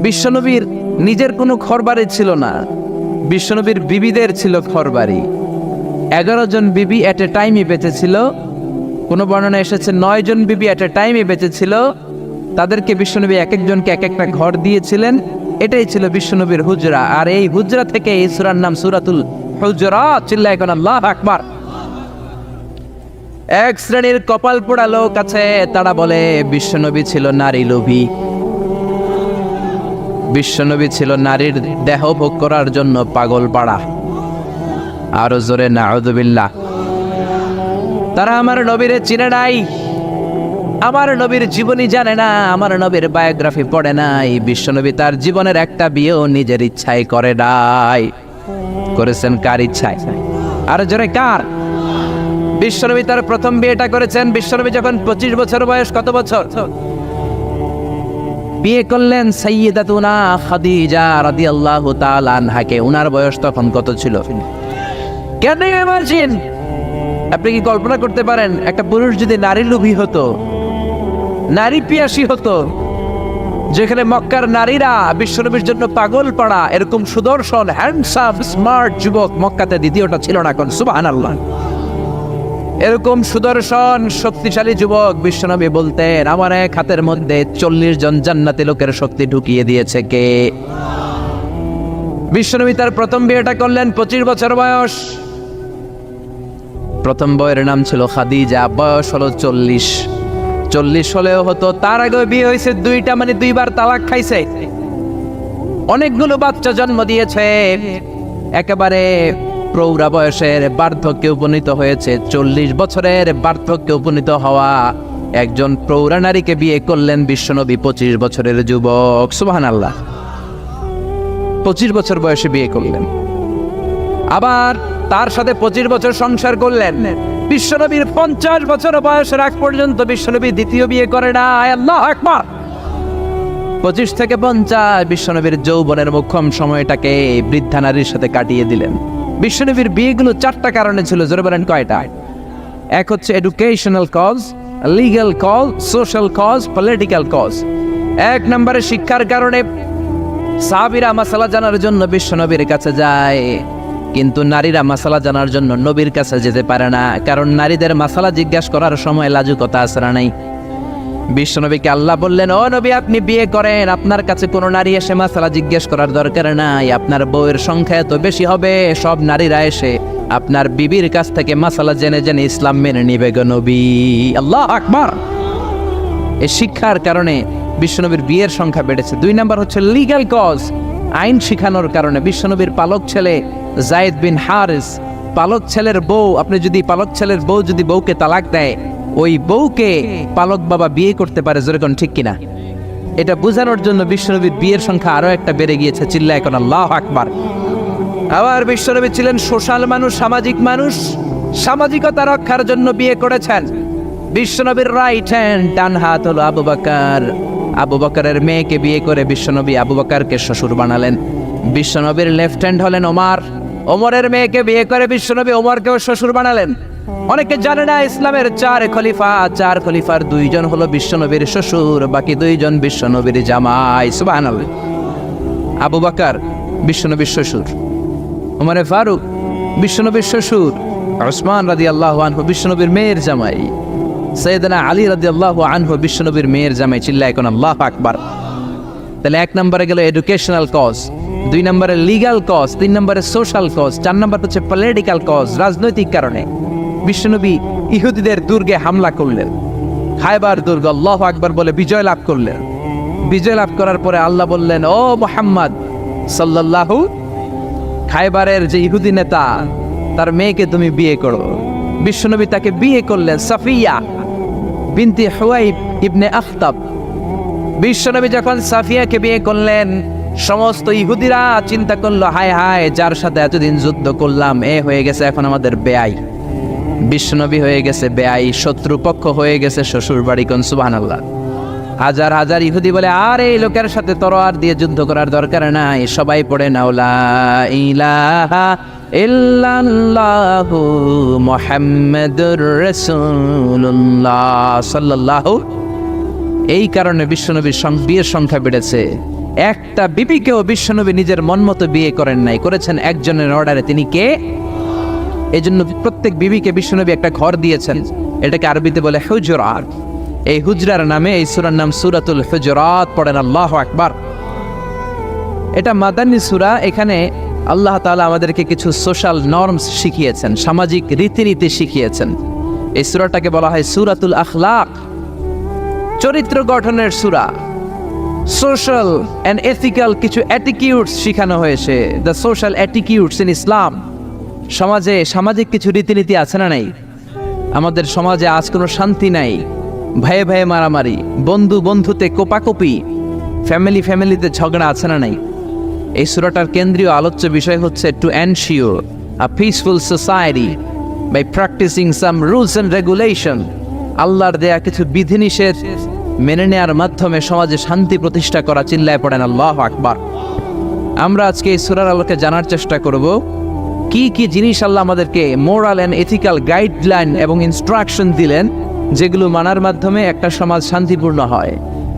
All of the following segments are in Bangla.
বিশ্বনবীর নিজের কোনো ঘরবাড়ি ছিল না, বিশ্বনবীর বিবিদের ছিল ঘরবাড়ি। 11 জন বিবি এট এ টাইমই বেঁচে ছিল। কোনো বর্ণনা এসেছে 9 জন বিবি এট এ টাইমই বেঁচে ছিল। তাদেরকে বিশ্বনবী এক একজনকে এক একটা ঘর দিয়েছিলেন। এটাই ছিল বিশ্বনবীর হুজরা। আর এই হুজরা থেকে এই সূরার নাম সূরাতুল হুজরাত। চিল্লায় কোন আল্লাহু আকবার। এক শ্রেণীর কপাল পোড়া লোক আছে, তারা বলে বিশ্বনবী ছিল নারী লোভী, বিশ্বনবী ছিল নারীর দেহ ভোগ করার জন্য পাগল পাড়া। আরো জোরে নাউযুবিল্লাহ। তারা আমার নবীরে চিনে নাই, আমার নবীর জীবনী জানে না, আমার নবীর বায়োগ্রাফি পড়ে নাই। বিশ্বনবী তার জীবনের একটা বিয়েও নিজের ইচ্ছায় করে নাই। করেছেন কার ইচ্ছায়? আর জোরে কার? বিশ্বনবী তার প্রথম বিয়েটা করেছেন বিশ্বনবী যখন 25 বছর বয়স। কত বছর? বিয়ে করলেন সাইয়্যিদাতুনা খাদিজা রাদিয়াল্লাহু তাআলা আনহাকে। উনার বয়স তখন কত ছিল? কেন ইমাজিন, আপনি কি কল্পনা করতে পারেন একটা পুরুষ যদি নারী লোভী হতো, নারী পিয়াসী হতো, যেখানে মক্কার নারীরা বিশ্বনবীর জন্য পাগল পাড়া, এরকম সুদর্শন হ্যান্ডসাম স্মার্ট যুবক মক্কাতে দ্বিতীয়টা ছিল না। কোন সুবহানাল্লাহ। এরকম সুদর্শন শক্তিশালী যুবক বিশ্বনবী বলতেন, আমার এক হাতের মধ্যে 40 জন জান্নাতি লোকের শক্তি ঢুকিয়ে দিয়েছে কে? বিশ্বনবী তার প্রথম বিয়েটা করলেন 25 বছর বয়স। প্রথম বউয়ের নাম ছিল খাদিজা, বয়স হলো 40 হলেও হতো। তার আগে বিয়ে হয়েছে 2টা, মানে 2বার তালাক খাইছে, অনেকগুলো বাচ্চা জন্ম দিয়েছে, একেবারে প্রৌঢ়া বয়সের বার্ধক্যে উপনীত হয়েছে। 40 বছরের বার্ধক্যে উপনীত হওয়া একজন প্রৌঢ়া নারীকে বিয়ে করলেন বিশ্বনবী, 25 বছরের যুবক। সুবহানাল্লাহ। 25 বছর বয়সে বিয়ে করলেন, আবার তার সাথে 25 বছর সংসার করলেন। বিশ্বনবীর 50 বছর বয়সের আগ পর্যন্ত বিশ্বনবী দ্বিতীয় বিয়ে করে না। আল্লাহু আকবার। 25 থেকে 50 বিশ্বনবীর যৌবনের মোক্ষম সময়টাকে বৃদ্ধা নারীর সাথে কাটিয়ে দিলেন। বিশ্বনবীর বিয়েগুলো 4টা কারণে ছিল। জোরে বলেন কয়টা? এক হচ্ছে educational cause, legal cause, social cause, political cause. 1 নম্বরে শিক্ষার কারণে। সাহাবীরা মাসালা জানার জন্য বিশ্বনবীর কাছে যায়, কিন্তু নারীরা মাসালা জানার জন্য নবীর কাছে যেতে পারে না, কারণ নারীদের মাসালা জিজ্ঞাসা করার সময় লাজুকতা আসরা নাই। বিশ্বনবীকে আল্লাহ বললেন, ও নবী আপনি বিয়ে করেন, আপনার কাছে কোনো নারী এসে মাসালা জিজ্ঞেস করার দরকার নাই। আপনার বউয়ের সংখ্যা এত বেশি হবে, সব নারীরা এসে আপনার বিবির কাছ থেকে মাসালা জেনে জেনে ইসলাম মেনে নিবে গো নবী। আল্লাহু আকবার। এই শিক্ষার কারণে বিশ্বনবীর বিয়ের সংখ্যা বেড়েছে। 2 নাম্বার হচ্ছে লিগ্যাল কজ, আইন শিখানোর কারণে। বিশ্বনবীর পালক ছেলে যায়েদ বিন হারিস, পালক ছেলের বউ, আপনি যদি পালক ছেলের বউ যদি বউকে তালাক দেয়, ওই বউকে পালক বাবা বিয়ে করতে পারে। যেরকম ঠিক কিনা? এটা বোঝানোর জন্য বিশ্বনবীর বিয়ের সংখ্যা আরো একটা বেড়ে গিয়েছে। চিল্লায় এখন আল্লাহু আকবার। আবার বিশ্বনবী ছিলেন সোশ্যাল মানুষ, সামাজিক মানুষ, সামাজিকতা রক্ষার জন্য বিয়ে করেছেন। বিশ্বনবীর রাইট হ্যান্ড, ডান হাত হলো আবু বকর। আবু বকরের মেয়েকে বিয়ে করে বিশ্বনবী আবু বকরকে শ্বশুর বানালেন। বিশ্বনবীর লেফট হ্যান্ড হলেন ওমর। ওমরের মেয়েকে বিয়ে করে বিশ্বনবী ওমরকেও শ্বশুর বানালেন। অনেকে জানে না ইসলামের 4 খলিফা, 4 খলিফার 2 জন হলো বিশ্বনবীর শ্বশুর, বাকি 2 জন বিশ্বনবীর জামাই। সুবহানাল্লাহ। আবু বকর বিশ্বনবীর শ্বশুর, ওমরে ফারুক বিশ্বনবীর শ্বশুর, উসমান রাদিয়াল্লাহু আনহু বিশ্বনবীর মেয়ের জামাই, সাইয়েদনা আলী রাদিয়াল্লাহু আনহু বিশ্বনবীর মেয়ের জামাই। চিল্লায় এখন আল্লাহু আকবার। তাহলে 1 নম্বরে গেল এডুকেশনাল কজ, 2 নম্বরে লিগ্যাল কজ, 3 নম্বরে সোশ্যাল কজ, 4 নম্বর হচ্ছে পলিটিক্যাল কজ, রাজনৈতিক কারণে। বিশ্বনবী ইহুদিদের দুর্গে হামলা করলেন, খায়বার দুর্গ, আল্লাহু আকবার বলে বিজয় লাভ করলেন। বিজয় লাভ করার পরে আল্লাহ বললেন, ও মুহাম্মদ সাল্লাল্লাহু, খায়বারের যে ইহুদি নেতা তার মেয়েকে তুমি বিয়ে করো। বিশ্বনবী তাকে বিয়ে করলেন, সাফিয়া বিনতে হুয়াইব ইবনে আখতাব। বিশ্বনবী যখন সাফিয়াকে বিয়ে করলেন, সমস্ত ইহুদিরা চিন্তা করলো, হায় হায়, যার সাথে এতদিন যুদ্ধ করলাম এ হয়ে গেছে এখন আমাদের বেয়াই। বিশ্বনবী হয়ে গেছে বেয়াই, শত্রুপক্ষ হয়ে গেছে শ্বশুর বাড়ি। কোন সুবহানাল্লাহ। হাজার হাজার ইহুদি বলে, আর এই লোকের সাথে তরোয়ার দিয়ে যুদ্ধ করার দরকার নাই, সবাই পড়ে নাও লা ইলাহা ইল্লাল্লাহু মুহাম্মাদুর রাসূলুল্লাহ সাল্লাল্লাহু। এই কারণে বিশ্বনবীর বিয়ের সংখ্যা বেড়েছে। একটা বিবিকেও বিশ্বনবী নিজের মন মতো বিয়ে করেন নাই, করেছেন একজনের অর্ডারে। তিনি কে? এই জন্য প্রত্যেক বিবিকে বিশ্বনবী একটা ঘর দিয়েছেন, এটাকে আরবিতে বলে হুজরাত। এই হুজরার নামে এই সূরার নাম সূরাতুল হুজরাত। পড়েন আল্লাহু আকবার। এটা মাদানী সূরা। এখানে আল্লাহ তাআলা আমাদেরকে কিছু সোশ্যাল নর্মস শিখিয়েছেন, সামাজিক রীতিনীতি শিখিয়েছেন। এই সূরাটাকে বলা হয় সূরাতুল আখলাক, চরিত্র গঠনের সূরা। সোশ্যাল এন্ড এথিক্যাল কিছু অ্যাটিটিউডস শিখানো হয়েছে, দ্য সোশ্যাল অ্যাটিটিউডস ইন ইসলাম। সমাজে সামাজিক কিছু রীতিনীতি আছে না নাই? আমাদের সমাজে আজ কোনো শান্তি নাই, ভাইয়ে ভাইয়ে মারামারি, বন্ধু বন্ধুতে কোপাকুপি, ফ্যামিলিতে ঝগড়া আছে না নাই? এই সূরাটার কেন্দ্রীয় আলোচ্য বিষয় হচ্ছে to ensure a peaceful society by practicing some rules and regulation. আল্লাহর দেয়া কিছু বিধিনিষেধ মেনে নেওয়ার মাধ্যমে সমাজে শান্তি প্রতিষ্ঠা করা। চিল্লায় পড়েন আল্লাহু আকবার। আমরা আজকে এই সূরার আলোকে জানার চেষ্টা করব কি কি জিনিস আল্লাহ আমাদেরকে মোরাল এন্ড এথিক্যাল গাইডলাইন এবং ইনস্ট্রাকশন দিলেন, যেগুলো মানার মাধ্যমে একটা সমাজ শান্তিপূর্ণ হয়।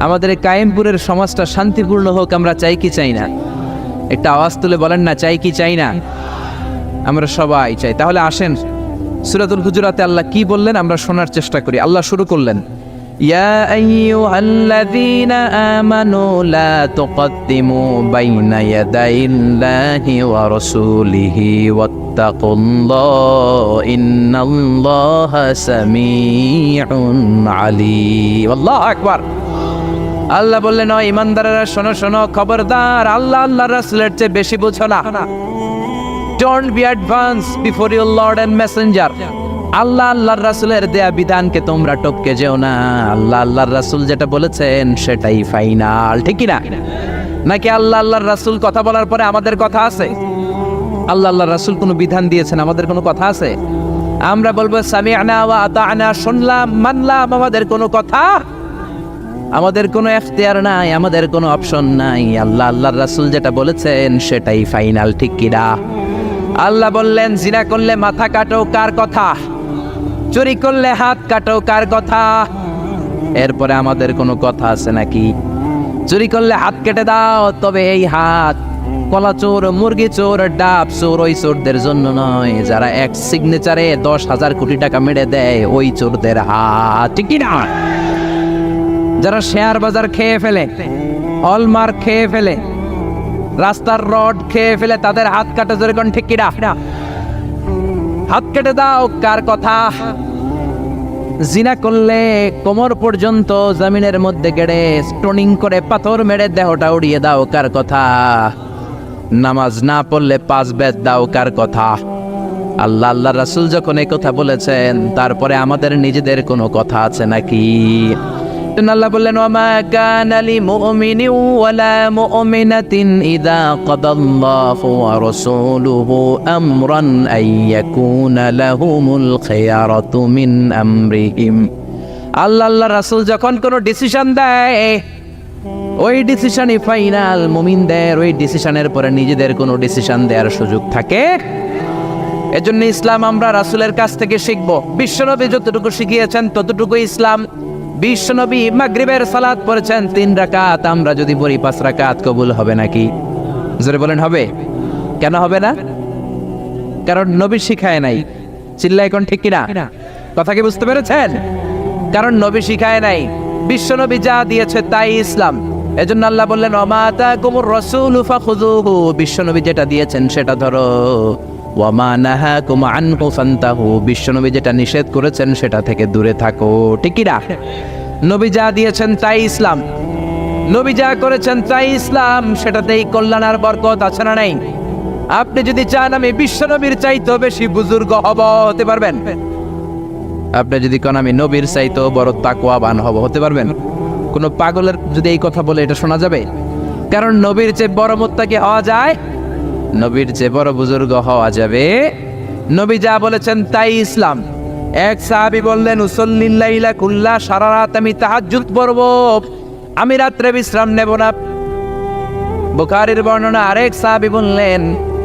আমাদের এই কায়েমপুরের সমাজটা শান্তিপূর্ণ হোক, আমরা চাই কি চাই না? একটা আওয়াজ তুলে বলেন না, চাই কি চাই না? আমরা সবাই চাই। তাহলে আসেন সূরাতুল হুজুরাতে আল্লাহ কি বললেন আমরা শোনার চেষ্টা করি। আল্লাহ শুরু করলেন, ইয়া আইয়ুহাল্লাযীনা আমানু লা তুকদ্দিমু বাইনা ইয়াদাইল্লাহি ওয়া রাসূলিহি ওয়াত্তাকুল্লাহ ইন্নাল্লাহা সামিউন আলীম। আল্লাহু আকবার। আল্লাহ বললেন, ও ইমানদারেরা শোনো শোনো, খবরদার আল্লাহ আল্লাহর রাসূলের চেয়ে বেশি বুঝো না। Don't be advanced before your Lord and Messenger. আল্লাহ আল্লাহর রাসূলের দেয়া বিধানকে তোমরা টপকে যেও না। আল্লাহ আল্লাহর রাসূল যেটা বলেছেন সেটাই ফাইনাল, ঠিক কি না? নাকি আল্লাহ আল্লাহর রাসূল কথা বলার পরে আমাদের কথা আছে? আল্লাহ আল্লাহর রাসূল কোনো বিধান দিয়েছেন, আমাদের কোনো কথা আছে? আমরা বলবো সামি'না ওয়া আতা'না, শুনলাম মানলাম, আমাদের কোনো কথা, আমাদের কোনো এখতিয়ার নাই, আমাদের কোনো অপশন নাই। আল্লাহ আল্লাহর রাসূল যেটা বলেছেন সেটাই ফাইনাল, ঠিক কি না? আল্লাহ বললেন, জিনা করলে মাথা কাটো, কার কথা? চুরি করলে হাত কাটো, কার কথা? এরপরে আমাদের কোনো কথা আছে নাকি? চুরি করলে হাত কেটে দাও, তবে এই হাত কলা চোর, মুরগি চোর, ডাব চোর ওই চোরদের জন্য নয়, যারা এক সিগনেচারে 10,000 কোটি টাকা মেরে দেয় ওই চোরদের হাত, ঠিক কি না? যারা শেয়ার বাজার খেয়ে ফেলে, হলমার্ক খেয়ে ফেলে, রাস্তার রড খেয়ে ফেলে, তাদের হাত কাটা, জোরে কোন ঠিক কি না? হাত কেটে দাও, কার কথা? জিনা করলে কোমর পর্যন্ত জমিনের মধ্যে গেড়ে স্টোনিং করে পাথর মেরে দেহটা উড়িয়ে দাও, কার কথা? নামাজ না পড়লে 5 বেত দাও, কার কথা? আল্লাহ আল্লাহ রাসূল যখন এই কথা বলেছেন, তারপরে আমাদের নিজেদের কোনো কথা আছে নাকি? আল্লাহ বললেন, ওয়ামা কানা লিমুমিনিন ওয়ালা মুমিনাতিন ইযা কাদাল্লাহু ওয়া রাসূলুহু আমরান আইয়াকুনা লাহুমুল খিয়ারাতু মিন আমরিহিম। আল্লাহ আল্লাহ রাসূল যখন কোনো ডিসিশন দেয়, ওই ডিসিশনই ফাইনাল। মুমিনদের ওই ডিসিশনের পরে নিজেদের কোনো ডিসিশন দেওয়ার সুযোগ থাকে? এজন্য ইসলাম আমরা রাসূলের কাছ থেকে শিখবো। বিশ্বনবী যতটুকু শিখিয়েছেন ততটুকু ইসলাম। বিশ্বনবী মাগরিবের সালাত পড়েছেন 3 রাকাত, আমরা যদি পড়ি 5 রাকাত, কবুল হবে নাকি? জোরে বলেন, হবে? কেন হবে না? কারণ নবী শিখায় নাই। চিল্লায় কোন ঠিক কিনা? কথা কি বুঝতে পেরেছেন? কারণ নবী শিখায় নাই, বিশ্বনবী যা দিয়েছে তাই ইসলাম। এজন্য আল্লাহ বললেন, ওমা আতাকুমুর রাসূলু ফাখুযুহু, বিশ্বনবী যেটা দিয়েছেন সেটা ধরো। ওয়ামা নাহাকুম আনহু ফান্তাহু, বিশ্বনবী যেটা নিষেধ করেছেন সেটা থেকে দূরে থাকো, ঠিক কি না? নবী যা দিয়েছেন তাই ইসলাম, নবী যা করেছেন তাই ইসলাম, সেটাতেই কল্যাণ আর বরকত আছে না নাই? আপনি যদি চান আমি বিশ্বনবীর চাইতেও বেশি বুজুর্গ হব, হতে পারবেন? আপনি যদি কোন আমি নবীর চাইতেও বড় তাকওয়াবান হব, হতে পারবেন? কোন পাগলের যদি এই কথা বলে এটা শোনা যাবে? কারণ নবীর চেয়ে বড় মুত্তাকি হওয়া যায়, নবীর চেয়ে বড় বুজুর্গ হওয়া যাবে। নবী যা বলেছেন তাই ইসলাম। এক সাহাবী বললেন, উসাল্লিল লাইলা কুল্লা, সারা রাত আমি তাহাজ্জুদ পড়ব, আমি রাত্রে বিশ্রাম নেব না। বুখারীর বর্ণনা। আরেক সাহাবী বললেন,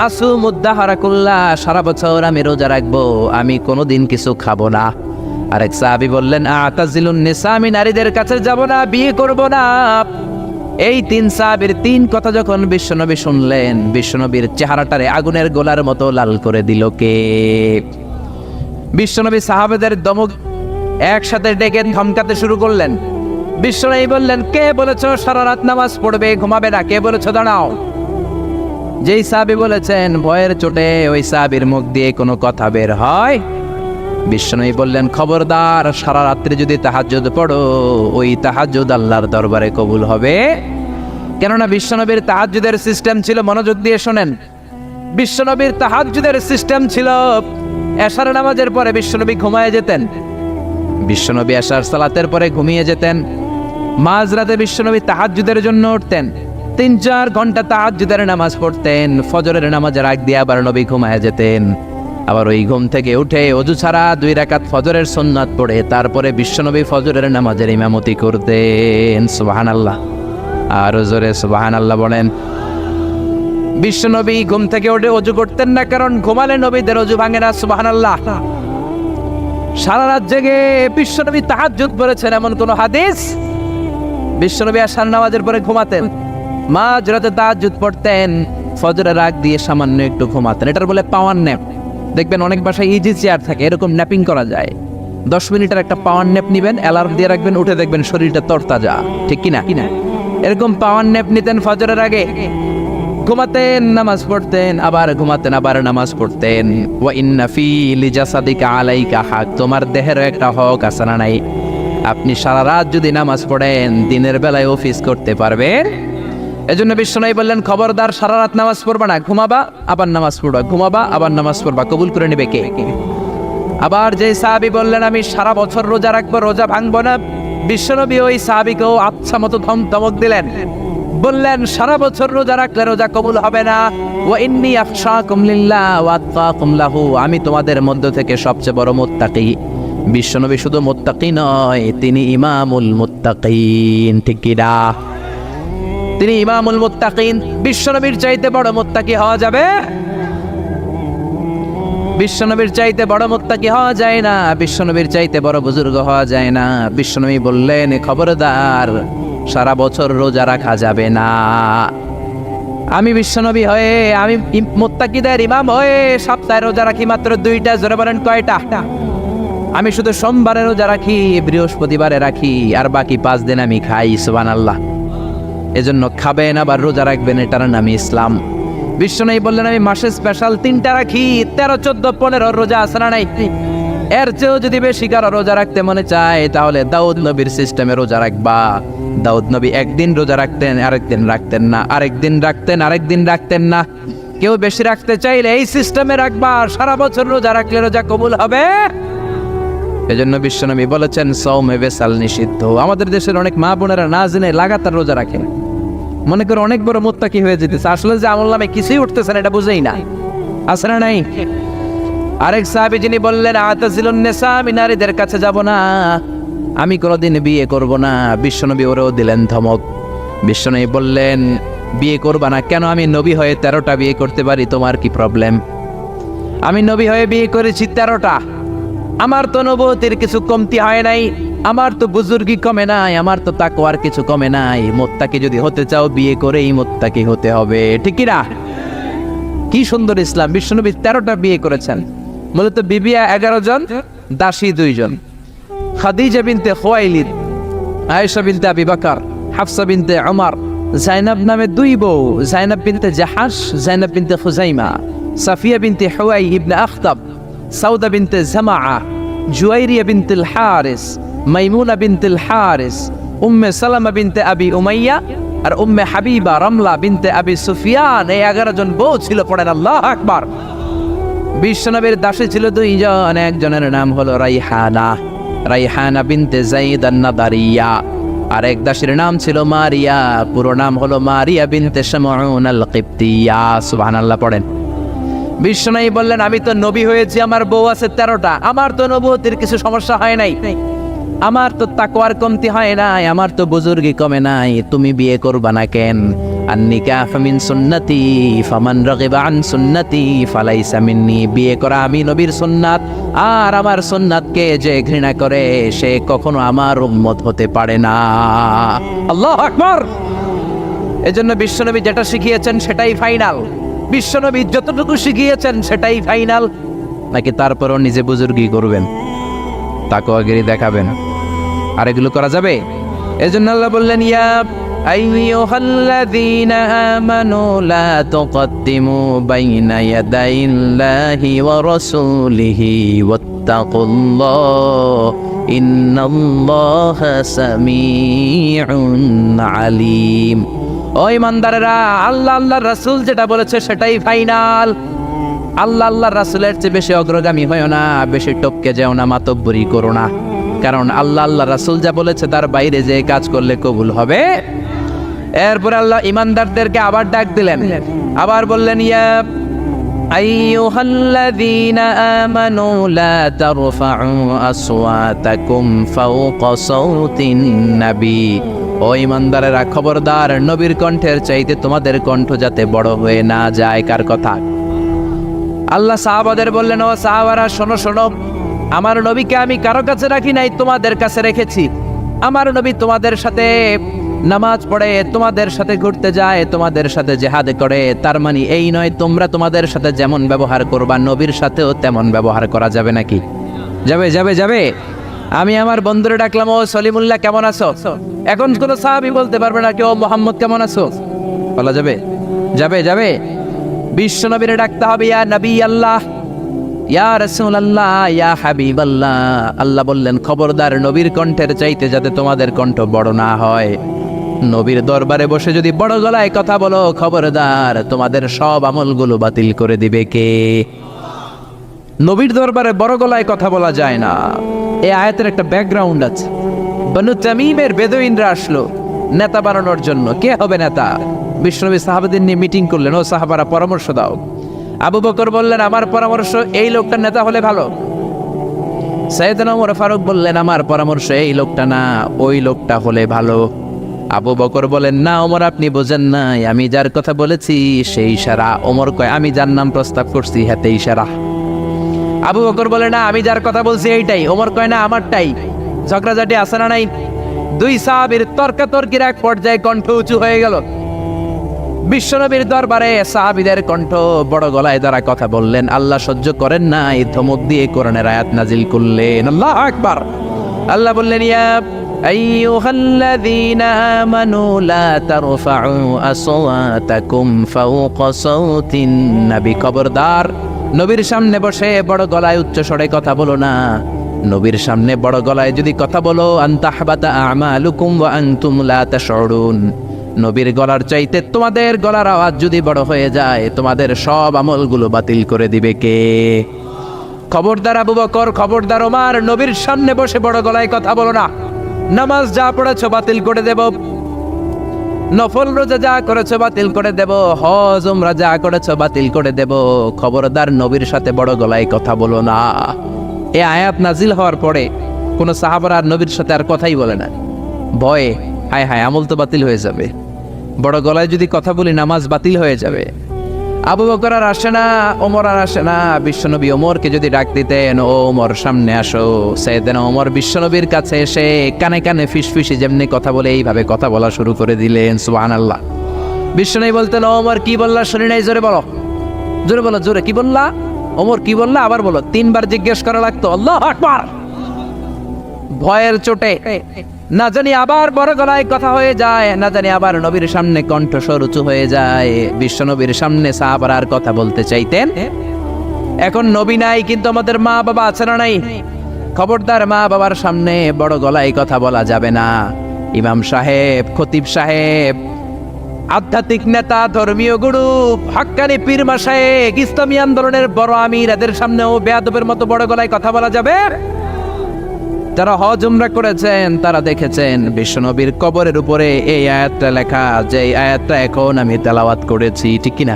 আসুমুদ দাহরা কুল্লা, সারা বছর আমি রোজা রাখবো, আমি কোনোদিন কিছু খাবো না। আরেক সাহাবী বললেন, আতাজিলুন নিসা, আমি নারীদের কাছে যাব না, বিয়ে করব না। এই 3 সাহাবীর 3 কথা যখন বিশ্বনবী শুনলেন, বিশ্বনবীর চেহারাটারে আগুনের গোলার মতো লাল করে দিল কে? বিশ্বনবী সাহাবাদের দমক একসাথে ডেকে ধমকাতে শুরু করলেন। বিশ্বনবী বললেন, কে বলেছো সারা রাত নামাজ পড়বে, ঘুমাবে না? কে বলেছো দাঁড়াও? যেই সাহাবী বলেছেন, ভয়ের চোটে ওই সাহাবীর মুখ দিয়ে কোনো কথা বের হয়। বিশ্বনবী বললেন, খবরদার, সারা রাত্রি যদি তাহাজ্জুদ পড়ো, ওই তাহাজ্জুদ আল্লাহর দরবারে কবুল হবে। কেননা বিশ্বনবীর তাহাজ্জুদের সিস্টেম ছিল, মনোযোগ দিয়ে শোনেন, বিশ্বনবীর তাহাজ্জুদের সিস্টেম ছিল এশার নামাজের পরে বিশ্বনবী ঘুমায় যেতেন। বিশ্বনবী এশার সালাতের পরে ঘুমিয়ে যেতেন। মাঝরাতে বিশ্বনবী তাহাজ্জুদের জন্য উঠতেন, 3-4 ঘন্টা তাহাজ্জুদের নামাজ পড়তেন। ফজরের নামাজের আগ দিয়ে আবার নবী ঘুমায় যেতেন। আবার ওই ঘুম থেকে উঠে ওযু ছাড়া 2 রাকাত ফজরের সুন্নাত পড়ে তারপরে বিশ্বনবী ফজরের নামাজের ইমামতি করতেন। সুবহানাল্লাহ, আর জোরে সুবহানাল্লাহ বলেন। বিশ্বনবী ঘুম থেকে উঠে ওযু করতেন না, কারণ ঘুমালে নবীদের ওযু ভাঙে না। সুবহানাল্লাহ। সারা রাত জেগে বিশ্বনবী তাহাজ্জুদ পড়েছেন এমন কোন হাদিস? বিশ্বনবী আশার নামাজের পরে ঘুমাতেন, মাঝরাতে তাহাজ্জুদ পড়তেন, ফজরের আগ দিয়ে সামান্য একটু ঘুমাতেন। এটার বলে পাওয়ার ন্যাপ। দেখবেন অনেক বাসায় ইজি চেয়ার থাকে, এরকম ন্যাপিং করা যায়। 10 মিনিটের একটা পাওয়ার ন্যাপ নিবেন, অ্যালার্ম দিয়ে রাখবেন, উঠে দেখবেন শরীরটা তরতাজা। ঠিক কিনা? এরকম পাওয়ার ন্যাপ নিতেন ফজরের আগে, ঘুমাতেন, নামাজ পড়তেন, আবার ঘুমাতেন, আবার নামাজ পড়তেন। ওয়া ইন্না ফি লিজাসাদিকা আলাইকা হাক, তোমার দেহের একটা হক আছে না নাই? আপনি সারা রাত যদি নামাজ পড়েন, দিনের বেলায় অফিস করতে পারবেন। এজন্য বিশ্বনবী বললেন, খবরদার, সারা রাত নামাজ পড়বা না, ঘুমাবা আবার নামাজ পড়বা, ঘুমাবা আবার নামাজ পড়বা, কবুল করে নেবে কে? আবার যে সাহাবী বললেন, আমি সারা বছর রোজা রাখবো, রোজা ভাঙবো না, বিশ্বনবী ওই সাহাবীকেও আচ্ছা মতো ধমক দিলেন, বললেন, সারা বছর রোজা রাখলে রোজা কবুল হবে না। ওয়া ইন্নী আখশাকুম লিল্লাহ ওয়া আতকাকুম লাহু, আমি তোমাদের মধ্য থেকে সবচেয়ে বড় মুত্তাকি। বিশ্বনবী শুধু মুত্তাকি নয়, তিনি ইমামুল মুত্তাকিন। ঠিক কি না? তিনি ইমামুল মুত্তাকিন। বিশ্বনবীর চাইতে বড় মুত্তাকি হওয়া যাবে? বিশ্বনবীর চাইতে বড় মুত্তাকি হওয়া যায় না, বিশ্বনবীর চাইতে বড় বুজুর্গ হওয়া যায় না। বিশ্বনবী বললেন, খবরদার, সারা বছর রোজা রাখা যাবে না। আমি বিশ্বনবী হয়ে, আমি মুত্তাকিদের ইমাম হয়ে সপ্তাহে রোজা রাখি মাত্র 2টা। জোরে বলেন কয়টা? আমি শুধু সোমবারে রোজা রাখি, বৃহস্পতিবারে রাখি, আর বাকি 5 দিন আমি খাই। সুবহানাল্লাহ। এজন্য খাবেন আবার রোজা রাখবেন, এটার নামই ইসলাম। বিশ্বনবী বললেন, আমি মাসে স্পেশাল 3টা রাখি, 13, 14, 15 রোজা আছে না নাই? এর চেয়েও যদি বেশি কারো রোজা রাখতে মনে চায়, তাহলে দাউদ নবীর সিস্টেমে রোজা রাখবা। দাউদ নবী একদিন রোজা রাখতেন, আরেকদিন রাখতেন না, আরেকদিন রাখতেন, আরেকদিন রাখতেন না। কেউ বেশি রাখতে চাইলে এই সিস্টেমে রাখবা, সারা বছর রোজা রাখলে রোজা কবুল হবে। এজন্য বিশ্বনবী বলেছেন, সওমে বেসাল নিষিদ্ধ। আমাদের দেশের অনেক মা বোনেরা না জেনে লাগাতার রোজা রাখেন, মনে করে অনেক বড় মুত্তাকি হয়ে যেতেছে, আসলে যে আমল নামে কিছুই উঠতেছে না, এটা বুঝেই না। আছে না নাই? আরেক সাহাবী যিনি বললেন, আতাজিলুন নিসা, আমি নারীদের কাছে যাব না, আমি কোনোদিন বিয়ে করব না। বিশ্বনবী ওরেও দিলেন ধমক। বিশ্বনবী বললেন, বিয়ে করবা না কেন? আমি নবী হয়ে 13টা বিয়ে করতে পারি, তোমার কি প্রবলেম? আমি নবী হয়ে বিয়ে করেছি 13টা, আমার তো নবুয়তের কিছু কমতি হয় নাই, আমার তো বুজুর্গি কমে নাই, আমার তো তাকওয়ার কিছু কমে নাই। মুত্তাকি যদি হতে চাও, বিয়ে করেই মুত্তাকি হতে হবে। ঠিক কি না? কি সুন্দর ইসলাম! বিশ্বনবী 13টা বিয়ে করেছেন। মূলত বিবিয়া 11 জন, দাসী 2 জন। খাদিজা বিনতে খুয়াইলিদ, আয়েশা বিনতে আবি বকর, হাফসা বিনতে উমর, জাইনাব নামে 2 বউ, জাইনাব বিনতে জাহাশ, জাইনাব বিনতে খুজাইমা, সাফিয়া বিনতে হুয়াই ইবনে আখতাব, সাউদা বিনতে জামাআ, জুয়াইরিয়া বিনতুল হারিস, মাইমুনা বিনতুল হারিস, উম্মে সালামা বিনতে আবি উমাইয়া, আর উম্মে হাবিবা রামলা বিনতে আবি সুফিয়ান। এই 11 জন বউ ছিল। পড়েন আল্লাহু আকবার। বিশ্বনবীর দাসী ছিল 2 জন, একজনের নাম হলো রাইহানা, রাইহানা বিনতে যায়েদ আন-নাদারিয়া, আর এক দাসীর নাম ছিল মারিয়া, পুরো নাম হলো মারিয়া বিনতে শামউন আল-কিবতিয়া। সুবহানাল্লাহ পড়েন। বিশ্বনবী বললেন, আমি তো নবী হয়েছি, আমার বউ আছে 13টা, আমার তো নবুয়তের কিছু সমস্যা হয় নাই, আমার তো তাকওয়ার কমতি হয় নাই, আমার তো বুজুর্গি কমে নাই, তুমি বিয়ে করবা না কেন? আন-নিকাহ মিন সুন্নতি ফামান রাগিবা আন সুন্নতি ফালাইসা মিন্নি। বিয়ে করা আমি নবীর সুন্নাত, আর আমার সুন্নাতকে যে ঘৃণা করে সে কখনো আমার উম্মত হতে পারে না। আল্লাহু আকবার। এজন্য বিশ্বনবী যেটা শিখিয়েছেন সেটাই ফাইনাল। বিশ্বনবী যতটুকু শিখিয়েছেন সেটাই ফাইনাল, নাকি তারপরও নিজে বুজুর্গি করবেন, তাকওয়াগিরি দেখাবেন? আর এগুলো করা যাবে? এজন্য আল্লাহ বললেন, ইয়া আইয়ুহাল্লাযীনা আমানু লা তুকদ্দিমু বাইনা ইয়াদাইল্লাহি ওয়া রাসূলিহি ওয়াত্তাকুল্লাহ ইন্নাল্লাহা সামিউন আলীম। ও ইমানদারেরা, আল্লাহ আল্লাহর রাসূল যেটা বলেছে সেটাই ফাইনাল। আল্লাহ আল্লাহর রাসূলের চেয়ে বেশি অগ্রগামী হয়ো না, বেশি টপকে যেও না, মাতব্বরি করো না। কারণ আল্লাহ আল্লাহ রাসূল যা বলেছে তার বাইরে যে কাজ করলে কবুল হবে। এরপর আল্লাহ ইমানদারদেরকে আবার ডাক দিলেন, আবার বললেন, ইয়া আইয়ুহাল্লাযীনা আমানু লা তারফাউ আসওয়াতাকুম ফাওকা সাওতিন নবী। ও ইমানদারেরা, খবরদার, নবীর কণ্ঠের চাইতে তোমাদের কণ্ঠ যাতে বড় হয়ে না যায়। কার কথা? আল্লাহ সাহাবাদের বললেন, ও সাহাবারা, শোনো শোনো, আমার নবীকে আমি কারো কাছে রাখি নাই, তোমাদের কাছে রেখেছি। আমার নবী তোমাদের সাথে নামাজ পড়ে, তোমাদের সাথে ঘুরতে যায়, তোমাদের সাথে জিহাদ করে। তার মানে এই নয় তোমরা তোমাদের সাথে যেমন ব্যবহার করবা নবীর সাথেও তেমন ব্যবহার করা যাবে নাকি? যাবে যাবে যাবে। আমি আমার বন্ধুরে ডাকলাম, ও সলিমুল্লাহ কেমন আছো? এখন কোন সাহাবী বলতে পারবে না কেউ মোহাম্মদ কেমন আছো, বলা যাবে? যাবে যাবে। বিশ্ব নবীরে ডাকতে হবে, ইয়া নবী আল্লাহ, ইয়া রাসূলুল্লাহ, ইয়া হাবিবাল্লাহ। আল্লাহ বললেন, খবরদার, নবীর কণ্ঠের চাইতে যাতে তোমাদের কণ্ঠ বড় না হয়। নবীর দরবারে বসে যদি বড় গলায় কথা বলো, খবরদার, তোমাদের সব আমলগুলো বাতিল করে দিবে কে? নবীর দরবারে বড় গলায় কথা বলা যায় না। এই আয়াতের একটা ব্যাকগ্রাউন্ড আছে। বনু তামিমের বেদুইনরা আসলো নেতা বানানোর জন্য। কে হবে নেতা? বিশ্বনবী সাহাবাদের নিয়ে মিটিং করলেন, ও সাহাবারা পরামর্শ দাও। আবু বকর বললেন, আমার পরামর্শ এই লোকটা নেতা হলে ভালো। সাইয়েদনা ওমর ফারুক বললেন, আমার পরামর্শ এই লোকটা না, ওই লোকটা হলে ভালো। আবু বকর বলেন, না ওমর, আপনি বোঝেন নাই, আমি যার কথা বলেছি সেই ইশারা। ওমর কয়, আমি যার নাম প্রস্তাব করছি হাতে ইশারা। আবু বকর বলে, না আমি যার কথা বলছি এইটাই। ওমর কয়, না আমারটাই। ঝগড়াঝাটি আছে না নাই? দুই সাহাবীর তর্কাতর্কির এক পর্যায়ে কণ্ঠ উঁচু হয়ে গেল। বিশ্বনবীর দরবারে সাহাবীদের কণ্ঠ বড় গলায় দ্বারা কথা বললেন। আল্লাহ সহ্য করেন না, এই ধমক দিয়ে কোরআনের আয়াত নাজিল করলেন। আল্লাহু আকবার। আল্লাহ বললেন, ইয়া আইয়ুহাল্লাযীনা আমানু লা তারফাউ আসওয়াতাকুম ফাওকা সাওতিন নবী। খবরদার, নবীর সামনে বসে বড় গলায় উচ্চ স্বরে কথা বলো না। নবীর সামনে বড় গলায় যদি কথা বলো, আনতাহবাতা আমালুকুম ওয়া আনতুম লা তাশউরুন। নবীর গলার চাইতে তোমাদের গলার আওয়াজ যদি বড় হয়ে যায়, তোমাদের সব আমলগুলো বাতিল করে দিবে কে? খবরদার আবু বকর, খবরদার ওমর, নবীর সামনে বসে বড় গলায় কথা বলো না। নামাজ যা পড়েছো বাতিল করে দেব, নফল রোজা যা করেছো বাতিল করে দেব, হজ উমরা যা করেছো বাতিল করে দেব। খবরদার, নবীর সাথে বড় গলায় কথা বলো না। এই আয়াত নাজিল হওয়ার পরে কোন সাহাবারা আর নবীর সাথে আর কথাই বলে না। ভয়ে, হায় হায়, আমল তো বাতিল হয়ে যাবে, বড় গলায় যদি কথা বলি নামাজ বাতিল হয়ে যাবে। আবু বকর আর আসে না, ওমর আর আসে না। বিশ্বনবী ওমরকে যদি ডাক দিতেন, ও ওমর সামনে আসো, সাইয়েদনা ওমর বিশ্বনবীর কাছে এসে কানে কানে ফিসফিসি যেমনি কথা বলে এইভাবে কথা বলা শুরু করে দিলেন। সুবহানাল্লাহ। বিশ্বনবী বলতেন, ও ওমর কি বললা শুনি নাই, জোরে বলো, জোরে বলো, জোরে। কি বললা ওমর, কি বললা, আবার বলো। 3 বার জিজ্ঞেস করা লাগতো। আল্লাহু আকবার। ভয়ের চোটে না জানি আবার বড় গলায় কথা হয়ে যায়, না জানি আবার নবীর সামনে কণ্ঠস্বর উঁচু হয়ে যায়। বিশ্বনবীর সামনে সাহাবারা আর কথা বলতে চাইতেন। এখন নবী নাই, কিন্তু আমাদের মা বাবা আছে না নাই? খবরদার, মা বাবার সামনে বড় গলায় কথা বলা যাবে না। ইমাম সাহেব, খতিব সাহেব, আধ্যাত্মিক নেতা, ধর্মীয় গুরু, হাক্কানি পীর মাশায়েখ, ইসলামী আন্দোলনের বড় আমির, এদের সামনেও বেয়াদবের মতো বড় গলায় কথা বলা যাবে? যারা হজ উমরা করেছেন তারা দেখেছেন বিশ্বনবীর কবরের উপরে এই আয়াতটা লেখা, যে আয়াতটা এখন আমি তেলাওয়াত করেছি, ঠিক কিনা?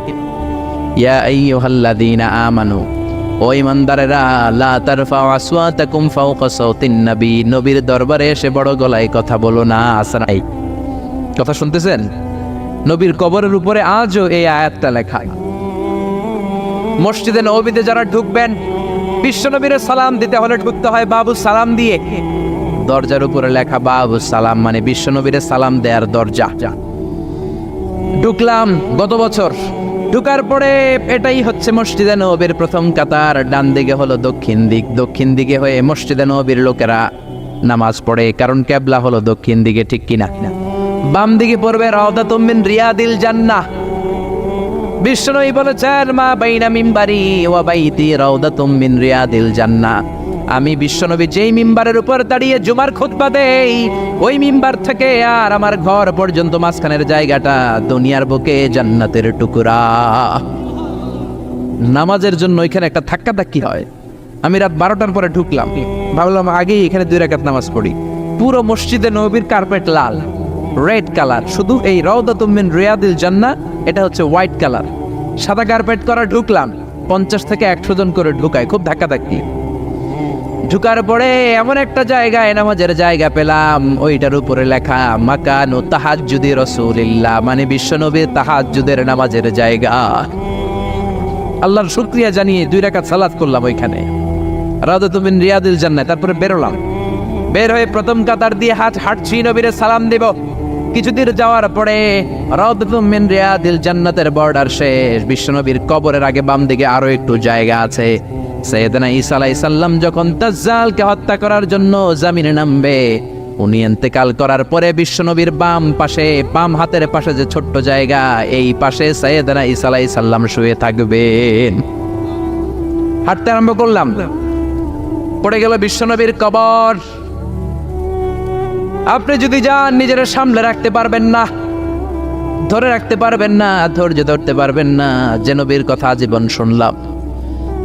ইয়া আইয়ুহাল্লাযীনা আমানু, ও ঈমানদারেরা, লা তারফাউ আসওয়াতাকুম ফাওকা সাওতিন নবী। নবীর দরবারে এসে বড় গলায় কথা বলো না। আসরাই কথা শুনতেছেন? নবীর কবরের উপরে আজও এই আয়াতটা লেখা। মসজিদে নববীতে যারা ঢুকবেন, বিশ্বনবীর সালাম দিতে হলে ঢুকতে হয় বাবু সালাম দিয়ে। দরজার উপরে লেখা বাবু সালাম, মানে বিশ্বনবীর সালাম দেয়ার দরজা। ঢুকলাম গত বছর। ঢুকার পরে এটাই হচ্ছে মসজিদে নববীর প্রথম কাতার। ডান দিকে হলো দক্ষিণ দিক, দক্ষিণ দিকে হয়ে মসজিদে নববীর লোকেরা নামাজ পড়ে, কারণ কেবলা হলো দক্ষিণ দিকে, ঠিক কিনা? বাম দিকে পড়বে রাউদাতুম মিন রিয়াদিল জান্নাহ। বিষ্ণুই বলেছেন, মা বাইনা মিম্বারি ওয়া বাইতি রাউদাতুম মিন রিয়াদিল জান্নাহ। আমি বিশ্বনবী যেই মিম্বারের উপর দাঁড়িয়ে জুমার খুতবা দেই, ওই মিম্বার থেকে আর আমার ঘর পর্যন্ত মাঝখানের জায়গাটা দুনিয়ার বুকে জান্নাতের টুকরা। নামাজের জন্য এখানে একটা ধাক্কাধাক্কি হয়। আমি রাত 12টার পরে ঢুকলাম, ভাবলাম আগেই এখানে 2 রাকাত নামাজ পড়ি। পুরো মসজিদে নববীর কার্পেট লাল, রেড কালার, শুধু এই রাউদাতুম মিন রিয়াদিল জান্নাহ এটা হচ্ছে হোয়াইট কালার, সাদা কার্পেট করা। ঢুকলাম, 50 থেকে 100 জন করে ঢুকায়, খুব ধাক্কাধাক্কি। ঢুকার পরে এমন একটা জায়গায় নামাজের জায়গা পেলাম, ওইটার উপরে লেখা মাকানু তাহাজ্জুদি রাসূলিল্লাহ, মানে বিশ্বনবীর তাহাজ্জুদের নামাজের জায়গা। আল্লাহর শুকরিয়া জানিয়ে 2 রাকাত সালাত করলাম ওইখানে, রাউদাতুম মিন রিয়াদিল জান্নাহ। তারপরে বেরোলাম, বের হয়ে প্রথম কাতার দিয়ে হাঁটছি নবীরে সালাম দেব। কিছুদিন যাওয়ার পরে রাউদাতুম মিন রিয়াদিল জান্নাতের বর্ডার শেষ। বিশ্বনবীর কবরের আগে বাম দিকে আরো একটু জায়গা আছে। সাইয়েদনা ঈসা আলাইহিস সালাম যখন দাজ্জালকে হত্যা করার জন্য জমিনে নামবে, উনি ইন্তেকাল করার পরে বিশ্বনবীর বাম পাশে, বাম হাতের পাশে যে ছোট্ট জায়গা, এই পাশে সাইয়েদনা ঈসা আলাইহিস সালাম শুয়ে থাকবেন। হাঁটতে আরম্ভ করলাম, পড়ে গেল বিশ্বনবীর কবর। আপনি যদি যান, নিজের সামলে রাখতে পারবেন না, ধরে রাখতে পারবেন না, ধৈর্য ধরতে পারবেন না। যে নবীর কথা আজীবন শুনলাম,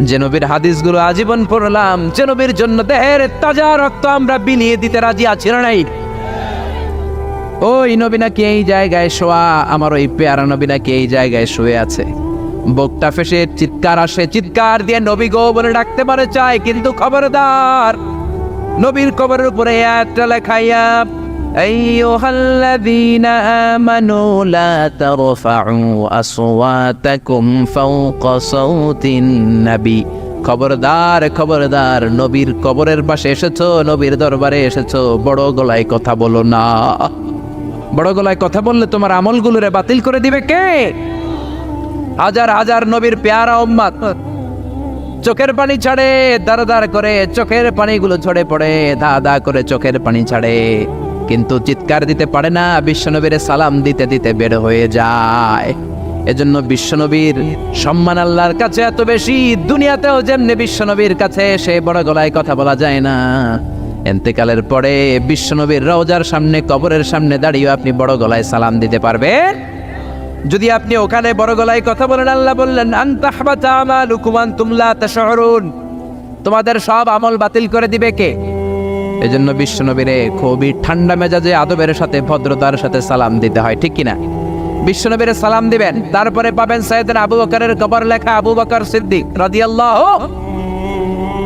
যে নবীর হাদিসগুলো আজীবন পড়লাম, যে নবীর জন্য দেহের তাজা রক্ত আমরা বিলিয়ে দিতে রাজি আছি না নাই, ওই নবী নাকি এই জায়গায় শোয়া, আমার ওই পেয়ারা নবী নাকি এই জায়গায় শুয়ে আছে। বুকটা ফেসে চিৎকার আসে, চিৎকার দিয়ে নবী গো বলে ডাকতে পারে চাই, কিন্তু খবরদার নবীর কবরের উপরে একটা লেখাইয়া, আইয়ুহাল্লাযীনা আমানু লা তারফাউ আসওয়াতাকুম ফাওকা সাওতিন নবী। খবরদার, খবরদার, নবীর কবরের পাশে এসেছো, নবীর দরবারে এসেছো, বড় গলায় কথা বলো না। বড় গলায় কথা বললে তোমার আমলগুলোরে বাতিল করে দিবে কে? হাজার হাজার নবীর পেয়ারা উম্মত চোখের পানি ছাড়ে, দাঁড় করে চোখের পানিগুলো ঝরে পড়ে, দা করে চোখের পানি ছাড়ে, কিন্তু চিৎকার দিতে পারে না। বিশ্বনবীর সালাম দিতে দিতে বের হয়ে যায়। এজন্য বিশ্বনবীর সম্মান আল্লাহর কাছে এত বেশি, দুনিয়াতেও যেমনি বিশ্বনবীর কাছে সে বড় গলায় কথা বলা যায় না, ইন্তেকালের পরে বিশ্বনবীর রওজার সামনে, কবরের সামনে দাঁড়িয়ে আপনি বড় গলায় সালাম দিতে পারবেন। যদি আপনি ওখানে বড় গলায় কথা বলেন, আল্লাহ বললেন আনতাহবাতা আমালুকুম আনতুম লা তাশউরুন, তোমাদের সব আমল বাতিল করে দিবে কে? এজন্য বিশ্বনবীরে খুবই ঠান্ডা মেজাজে, আদবের সাথে, ভদ্রতার সাথে সালাম দিতে হয়, ঠিক কিনা? বিশ্বনবীরে সালাম দিবেন, তারপরে পাবেন সাইয়েদনা আবু বকরের কবর লেখা আবু বকর সিদ্দিক রাদিয়াল্লাহু।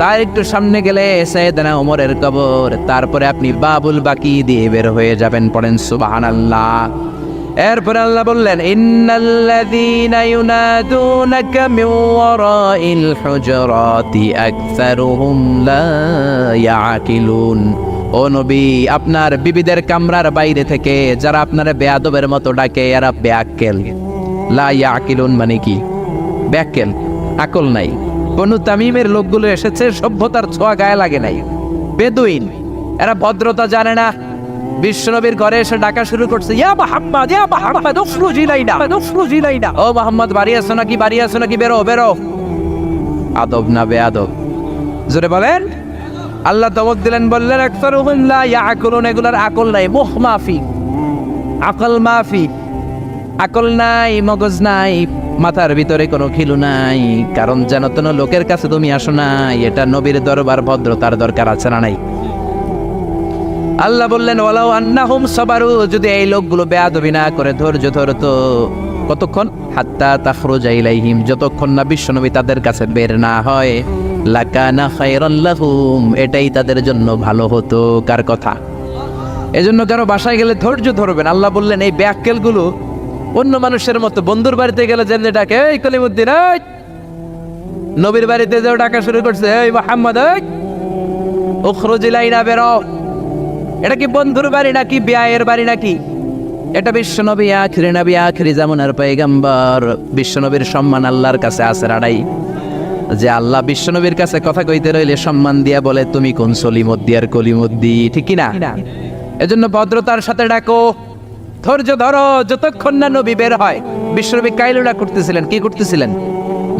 তার একটু সামনে গেলে সাইয়েদনা ওমরের কবর, তারপরে আপনি বাবুল বাকি দিয়ে বের হয়ে যাবেন। পড়েন সুবহানাল্লাহ। এরপরে আল্লাহ বললেন ইন্নাল্লাযীনা ইউনাদুনাকা মিন ওয়ারাইল হুজুরাতি আকসারুহুম লা ইয়াকিলুন। ও নবী, আপনার বিবিদের কামরার বাইরে থেকে যারা আপনার বেয়াদবের মতো ডাকে, এরা বেআক্কেল। লা ইয়াকিলুন মানে কি? বেআক্কেল, আকল নাই। বনু তামিমের লোকগুলো এসেছে, সভ্যতার ছোঁয়া গায়ে লাগে নাই, বেদুইন, এরা ভদ্রতা জানে না। বিশ্বনবীর ঘরে এসে ডাকা শুরু করছে, ইয়া মুহাম্মদ, ইয়া মুহাম্মদ, উখরুজ ইলাইনা, উখরুজ ইলাইনা। ও মুহাম্মদ, বাড়ি আছো নাকি, বাড়ি আছো নাকি, বেরো বেরো। আদব না বেয়াদব? জোরে বলেন। আল্লাহ ধমক দিলেন, বললেন আকসারুহুম লা ইয়াকুলুন, এগুলার আকল নাই, মুখ মাফি, আকল মাফি, আকল নাই, মগজ নাই, মাথার ভিতরে কোনো খিলু নাই। কারণ যেন তেন লোকের কাছে তুমি আসো নাই, এটা নবীর দরবার, ভদ্রতার দরকার আছে না নাই? আল্লাহ বললেন ওয়ালাউ আন্নাহুম সাবারু, যদি এই লোকগুলো বেয়াদবি না করে ধৈর্য ধরতো, কতক্ষণ? হাত্তা তাখরুজা ইলাইহিম, যতক্ষণ না বিশ্বনবী তাদের কাছে বের না হয়, লাকানা খায়রান লাহুম, এটাই তাদের জন্য ভালো হতো। কার কথা? এজন্য কারো বাসায় গেলে ধৈর্য ধরবেন। আল্লাহ বললেন এই বেয়াক্কেলগুলো অন্য মানুষের মতো, বন্ধুর বাড়িতে গেলে যেমনি ডাকে, এই কলিমুদ্দিন, এই নবীর বাড়িতে যেও ডাকা শুরু করছে, এই মুহাম্মদ, এই উখরুজ ইলাইনা, বেরো। এটা কি বন্ধুর বাড়ি নাকি বিয়ের বাড়ি নাকি? এটা বিশ্বনবী আখিরি নবী, আখিরি জামানার পয়গম্বর। বিশ্বনবীর সম্মান আল্লাহর কাছে আছে রাড়াই, যে আল্লাহ বিশ্বনবীর কাছে কথা কইতে রইলে সম্মান দিয়া বলে তুমি কোন সলিমদ্দি আর কলিমদ্দি, ঠিক কি না? এজন্য ভদ্রতার সাথে ডাকো, ধৈর্য ধরো যতক্ষণ না নবী বের হয়। বিশ্বনবী কাইলুলা করতেছিলেন। কি করতেছিলেন?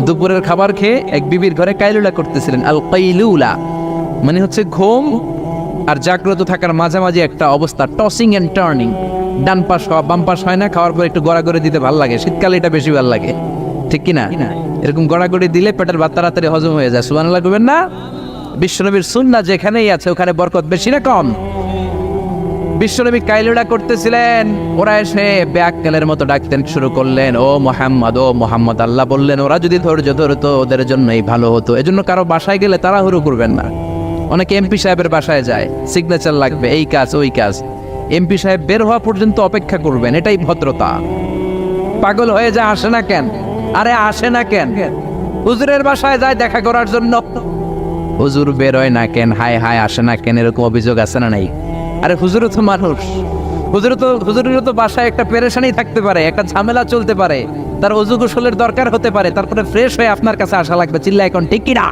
দুপুরের খাবার খেয়ে এক বিবির ঘরে কাইলুলা করতেছিলেন। আল কাইলুলা মানে হচ্ছে ঘুম আর জাগ্রত থাকার মাঝামাঝি একটা অবস্থা, টসিং এন্ড টার্নিং। ডান পাশ হওয়া বাম পাশ হয় না, খাওয়ার পর একটু গড়াগড়ি দিতে ভালো লাগে, শীতকালে এটা বেশি ভালো লাগে, ঠিক কি না? এরকম গড়াগড়ি দিলে পেটের ভাত তাড়াতাড়ি হজম হয়ে যায়। সুবহানাল্লাহ করবেন না? বিশ্বনবীর সুন্নাহ যেখানেই আছে ওখানে বরকত বেশি না কম? বিশ্বনবী কাইলুলা করতেছিলেন, ওরা এসে ব্যাককেলের মতো ডাকতেন শুরু করলেন, ও মোহাম্মদ, ও মোহাম্মদ। আল্লাহ বললেন ওরা যদি ধৈর্য ধরতো ওদের জন্যই ভালো হতো। এজন্য কারো বাসায় গেলে তাড়াহুড়ো করবেন না। অনেকে এমপি সাহেবের বাসায় যায়, সিগনেচার লাগবে, এই কাজ ওই কাজ। এমপি সাহেব বের হওয়া পর্যন্ত অপেক্ষা করবেন, এটাই ভদ্রতা। পাগল হয়ে যায়, আসে না কেন? আরে আসে না কেন? হুজুরের বাসায় যায় দেখা করার জন্য, হুজুর বের হয় না কেন? হায় হায় আসে না কেন? এরকম অভিযোগ আছে না নাই? আরে হুজুরও তো মানুষ, হুজুরেরও তো বাসায় একটা পেরেশানি থাকতে পারে, একটা ঝামেলা চলতে পারে, তার অজু গোসলের দরকার হতে পারে, তারপরে ফ্রেশ হয়ে আপনার কাছে আসা লাগবে। চিল্লা এখন ঠিক কি না?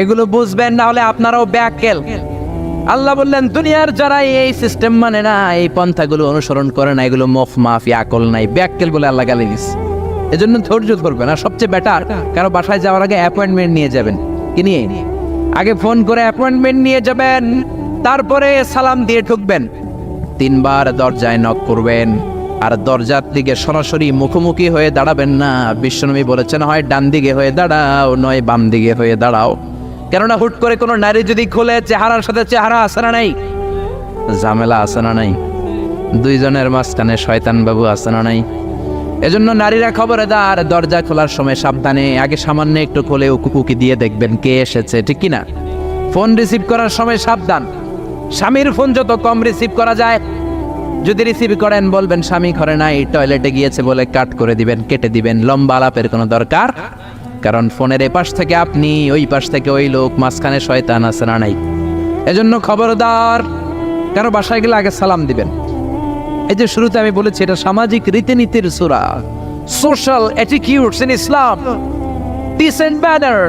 এগুলো বুঝবেন, না হলে আপনারাও ব্যাককেল। আল্লাহ বললেন দুনিয়ার যারা এই সিস্টেম মানে না, এই পন্থাগুলো অনুসরণ করে না, এগুলো মফ মাফি আকল নাই, ব্যাককেল বলে আল্লাহ গালি দিস। এজন্য ধৈর্য ধরবেন। আর সবচেয়ে বেটার, কারো বাসায় যাওয়ার আগে অ্যাপয়েন্টমেন্ট নিয়ে যাবেন। কি নিয়ে? আগে ফোন করে অ্যাপয়েন্টমেন্ট নিয়ে যাবেন, তারপরে সালাম দিয়ে ঢুকবেন। 3 বার দরজায় নক করবেন, আর দরজার দিকে সরাসরি মুখোমুখি হয়ে দাঁড়াবেন না। বিশ্বনবী বলেছেন হয় ডান দিকে হয়ে দাঁড়াও, নয় বাম দিকে হয়ে দাঁড়াও। কেননা হুট করে কোনো নারী যদি খোলে, চেহারার সাথে চেহারা আছে না নাই? ঝামেলা আছে না নাই? দুইজনের মাঝখানে শয়তান বাবু আছে না নাই? এজন্য নারীরা খবরদার, দরজা খোলার সময় সাবধানে, আগে সামান্য একটু খোলে উকি দিয়ে দেখবেন কে এসেছে, ঠিক কি না? ফোন রিসিভ করার সময় সাবধান, স্বামীর ফোন যত কম রিসিভ করা যায়। যদি রিসিভ করেন বলবেন স্বামী ঘরে নাই, টয়লেটে গিয়েছে বলে কাট করে দিবেন, কেটে দিবেন। লম্বা আলাপের কোনো দরকার, কারণ ফোনের এপাশ থেকে আপনি, ওই পাশ থেকে ওই লোক, মাঝখানে শয়তান আছে না নাই? এজন্য খবরদার, কারো বাসায় গেলে আগে সালাম দিবেন। এই যে শুরুতে আমি বলেছি এটা সামাজিক রীতিনীতির সূরা, social attitudes in Islam, decent manner,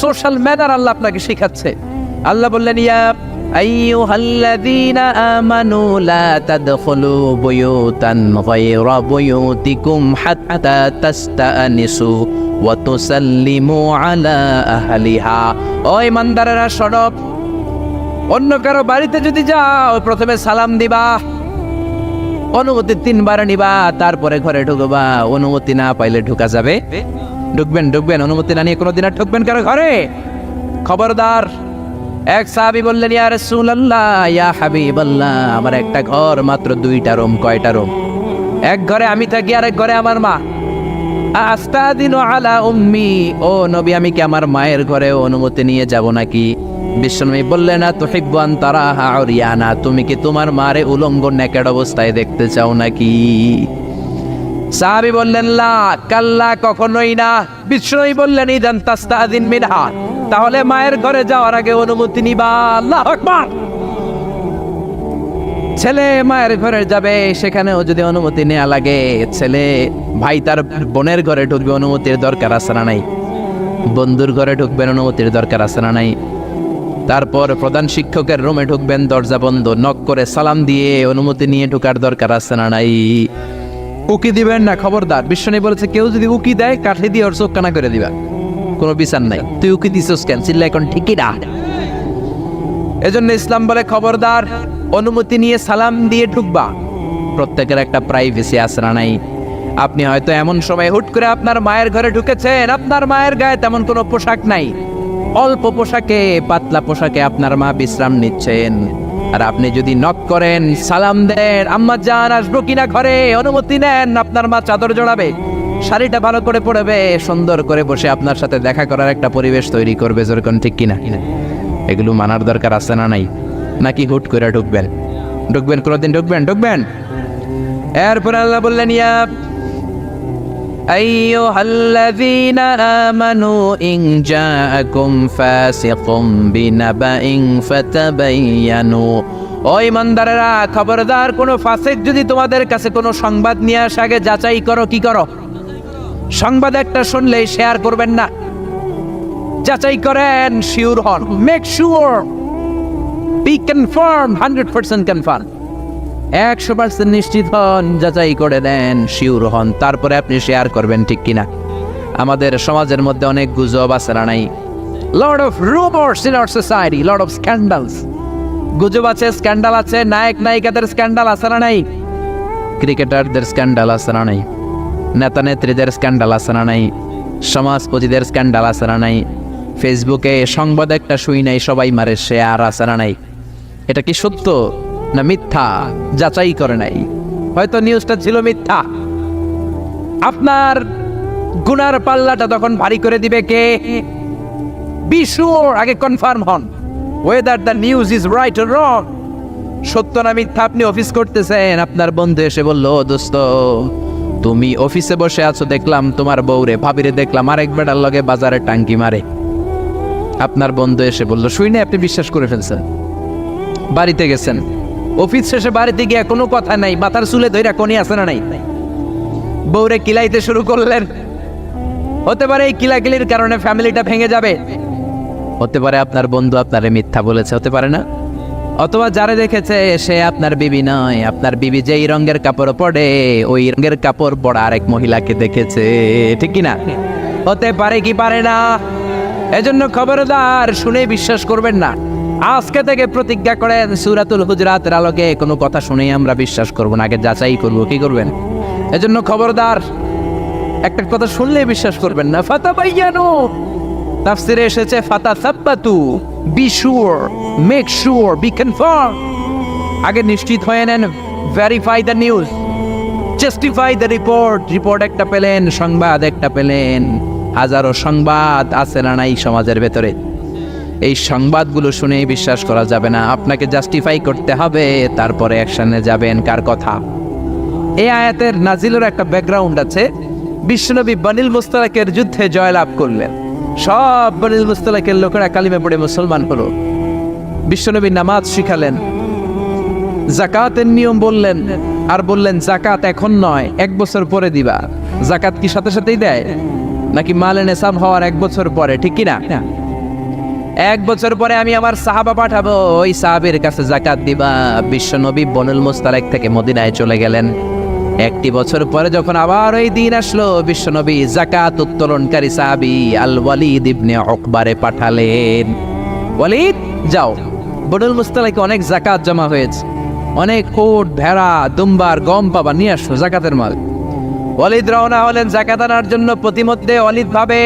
social manner আল্লাহ আপনাকে শেখাচ্ছে। আল্লাহ বললেন ইয়া আইয়ুহাল্লাযীনা আমানু লা তাদখুলু বুয়ুতান গায়রা বুয়ুতিকুম হাত্তা তাস্তানিসু ওয়া তুসাল্লিমু আলা আহলিহা। ও ইমানদারেরা শোনো, অন্য কারো বাড়িতে যদি যাও প্রথমে সালাম দিবা, অনুমতি 3 বার নিবা, তারপরে ঘরে ঢুকবা। অনুমতি না পাইলে ঢুকা যাবে? ঢুকবেন। অনুমতি না নিয়ে কোনোদিন আর ঢুকবেন কারো ঘরে? খবরদার। এক সাহাবী বললেন ইয়া রাসূলুল্লাহ, ইয়া হাবিবাল্লাহ, আমার একটা ঘর, মাত্র 2টা রুম। কয়টা রুম? এক ঘরে আমি থাকি, আর এক ঘরে আমার মা। আস্তাদিনু আলা উম্মি, ও নবী আমি কি আমার মায়ের ঘরে অনুমতি নিয়ে যাব নাকি? বিশ্বনবী বললেন না তুহিব্বু আন তারাহা উরিয়ানা, তুমি কি তোমার মারে উলঙ্গ নেকেড অবস্থায় দেখতে চাও নাকি? সাহাবী বললেন লা, কাল্লা, কখনোই না। বিশ্বনবী বললেন ইদান তাস্তাদিন মিনহা, তাহলে মায়ের ঘরে যাওয়ার আগে অনুমতি নিবা। আল্লাহু আকবার। ছেলে মায়ের ঘরে যাবে, সেখানেও যদি অনুমতি নেওয়া লাগে, ছেলে ভাই তার বোনের ঘরে ঢুকবে, অনুমতির দরকার আছে না নাই? বন্ধুর ঘরে ঢুকবেন, অনুমতির দরকার আছে না নাই? তারপর প্রধান শিক্ষকের রুমে ঢুকবেন, দরজা বন্ধ, নক করে সালাম দিয়ে অনুমতি নিয়ে ঢোকার দরকার আছে না নাই? উকি দিবেন না, খবরদার। বিশ্বনবী বলেছে কেউ যদি উকি দেয় কাঠি দিয়ে ওর চোখ কানা করে দিবা, কোনো বিচার নাই। তুই উকি দিছস কেন? চিল্লা এখন ঠিকই না। এজন্য ইসলাম বলে খবরদার, অনুমতি নিয়ে সালাম দিয়ে ঢুকবা। প্রত্যেকের একটা প্রাইভেসি আছে না নাই? আপনি হয়তো এমন সময় হুট করে আপনার মায়ের ঘরে ঢুকেছেন, আপনার মায়ের গায়ে তেমন কোনো পোশাক নাই, অল্প পোশাকে, পাতলা পোশাকে আপনার মা বিশ্রাম নিচ্ছেন। আর আপনি যদি নক করেন, সালাম দেন, আম্মা জান আসবো কিনা ঘরে, অনুমতি নেন, আপনার মা চাদর জড়াবে, শাড়িটা ভালো করে পরবে, সুন্দর করে বসে আপনার সাথে দেখা করার একটা পরিবেশ তৈরি করবে। যেরকম ঠিক কিনা? এগুলো মানার দরকার আছে না নাই? নাকি হুট করে ঢুকবেন? কোনোদিন ঢুকবেন? এরপর আল্লাহ বললেন ইয়া আইয়ুহাল্লাযীনা আমানু ইন জাআকুম ফাসিকুম বিনাবাইন ফাতাবায়ানু, ও ইমানদারেরা খবরদার, কোনো ফাসিক যদি তোমাদের কাছে কোনো সংবাদ নিয়ে আসে আগে যাচাই করো। কি করো? সংবাদ একটা শুনলেই শেয়ার করবেন না, যাচাই করেন, শিওর হন, make sure, be confirm, 100% confirm, 100% নিশ্চিত হন, যাচাই করে দেন, শিওর হন, তারপরে আপনি শেয়ার করবেন, ঠিক কিনা? আমাদের সমাজের মধ্যে অনেক গুজব আছে না নাই? Lot of rumours in our society, lot of scandals. গুজব আছে, স্ক্যান্ডাল আছে, নায়ক নায়িকাদের স্ক্যান্ডাল আছে না নাই? ক্রিকেটারদের স্ক্যান্ডাল আছে না নাই? নেতা নেত্রীদের স্ক্যান্ডাল আছে না নাই? সমাজপতিদের স্ক্যান্ডাল আছে না নাই? ফেসবুকে সংবাদ একটা শুই নাই, সবাই মারে শেয়ার আছে না নাই? এটা কি সত্য না মিথ্যা যাচাই করে নাই? হয়তো নিউজটা ছিল মিথ্যা। আপনার গুনার পাল্লাটা তখন ভারী করে দিবে কে? বি শিওর, আগে কনফার্ম হন whether the news is right or wrong, সত্য না মিথ্যা। আপনি অফিস করতেছেন, আপনার বন্ধু এসে বলল, দোস্ত তুমি অফিসে বসে আছো, দেখলাম তোমার বউরে ভাবিরে দেখলাম আরেক বেটার লগে বাজারে টাঙ্কি মারে। আপনার বন্ধু এসে বলল, শুনে আপনি বিশ্বাস করে ফেলছেন। বাড়িতে গেছেন, অফিস শেষে বাড়িতে গিয়ে কোনো কথা নাই, মাথার চুলে ধইরা কোনি আছে না নাই, বউরে কিলাইতে শুরু করলেন। হতে পারে এই কিলাকিলির কারণে ফ্যামিলিটা ভেঙে যাবে। হতে পারে আপনার বন্ধু আপনারে মিথ্যা বলেছে, হতে পারে না? অথবা যারে দেখেছে সে আপনার বিবি নয়, আপনার বিবি যেই রঙের কাপড় পরে ওই রঙের কাপড় পরা আরেক মহিলাকে দেখেছে, ঠিক কিনা? হতে পারে কি পারে না? এজন্য খবরদার, শুনে বিশ্বাস করবেন না। আজকে থেকে প্রতিজ্ঞা করেন, সূরাতুল হুজরাতের আলোকে কোনো কথা শুনেই আমরা বিশ্বাস করব না, আগে যাচাই করব। কি করবেন? এজন্য খবরদার, একটা কথা শুনলেই বিশ্বাস করবেন না। ফাতাবায়ানু, তাফসিরে এসেছে ফাতাসাব্বাতু, be sure, make sure, be confirm, আগে নিশ্চিত হয়ে নেন, verify the news, justify the report. Report একটা পেলেন, সংবাদ একটা পেলেন, হাজারো সংবাদ আছে না নাই সমাজের ভেতরে। এই সংবাদগুলো শুনেই বিশ্বাস করা যাবে না, আপনাকে জাস্টিফাই করতে হবে, তারপরে অ্যাকশনে যাবেন। কার কথা? এই আয়াতের নাজিলের একটা ব্যাকগ্রাউন্ড আছে। বিশ্বনবী বনিল মুস্তালাকের যুদ্ধে জয়লাভ করলেন, সব বনিল মুস্তালাকের লোকেরা কালিমা পড়ে মুসলমান হলো। বিশ্বনবী নামাজ শিখালেন, যাকাতের নিয়ম বললেন, আর বললেন যাকাত এখন নয়, 1 বছর পরে দিবা। যাকাত কি সাথে সাথেই দেয় নাকি মালে নেসাব হওয়ার 1 বছর পরে, ঠিক কিনা? 1 বছর পরে আমি আমার সাহাবা পাঠাবো, ওই সাহাবের কাছে যাকাত দিবা। বিশ্বনবী বনিল মুস্তালাক থেকে মদিনায় চলে গেলেন। 1 বছর পরে যখন আবার ওই দিন আসলো, বিশ্বনবী যাকাত উত্তোলনকারী সাহাবী আল ওয়ালিদ ইবনে উকবারে পাঠালেন, ওয়ালিদ যাও, বনুল মুস্তালাকে অনেক যাকাত জমা হয়েছে, অনেক কোট, ভেড়া, দুম্বার, গম পাবা, নিয়ে আসো যাকাতের মাল। ওয়ালিদ রওনা হলেন যাকাত আনার জন্য। প্রতিমধ্যে ওয়ালিদ ভাবে,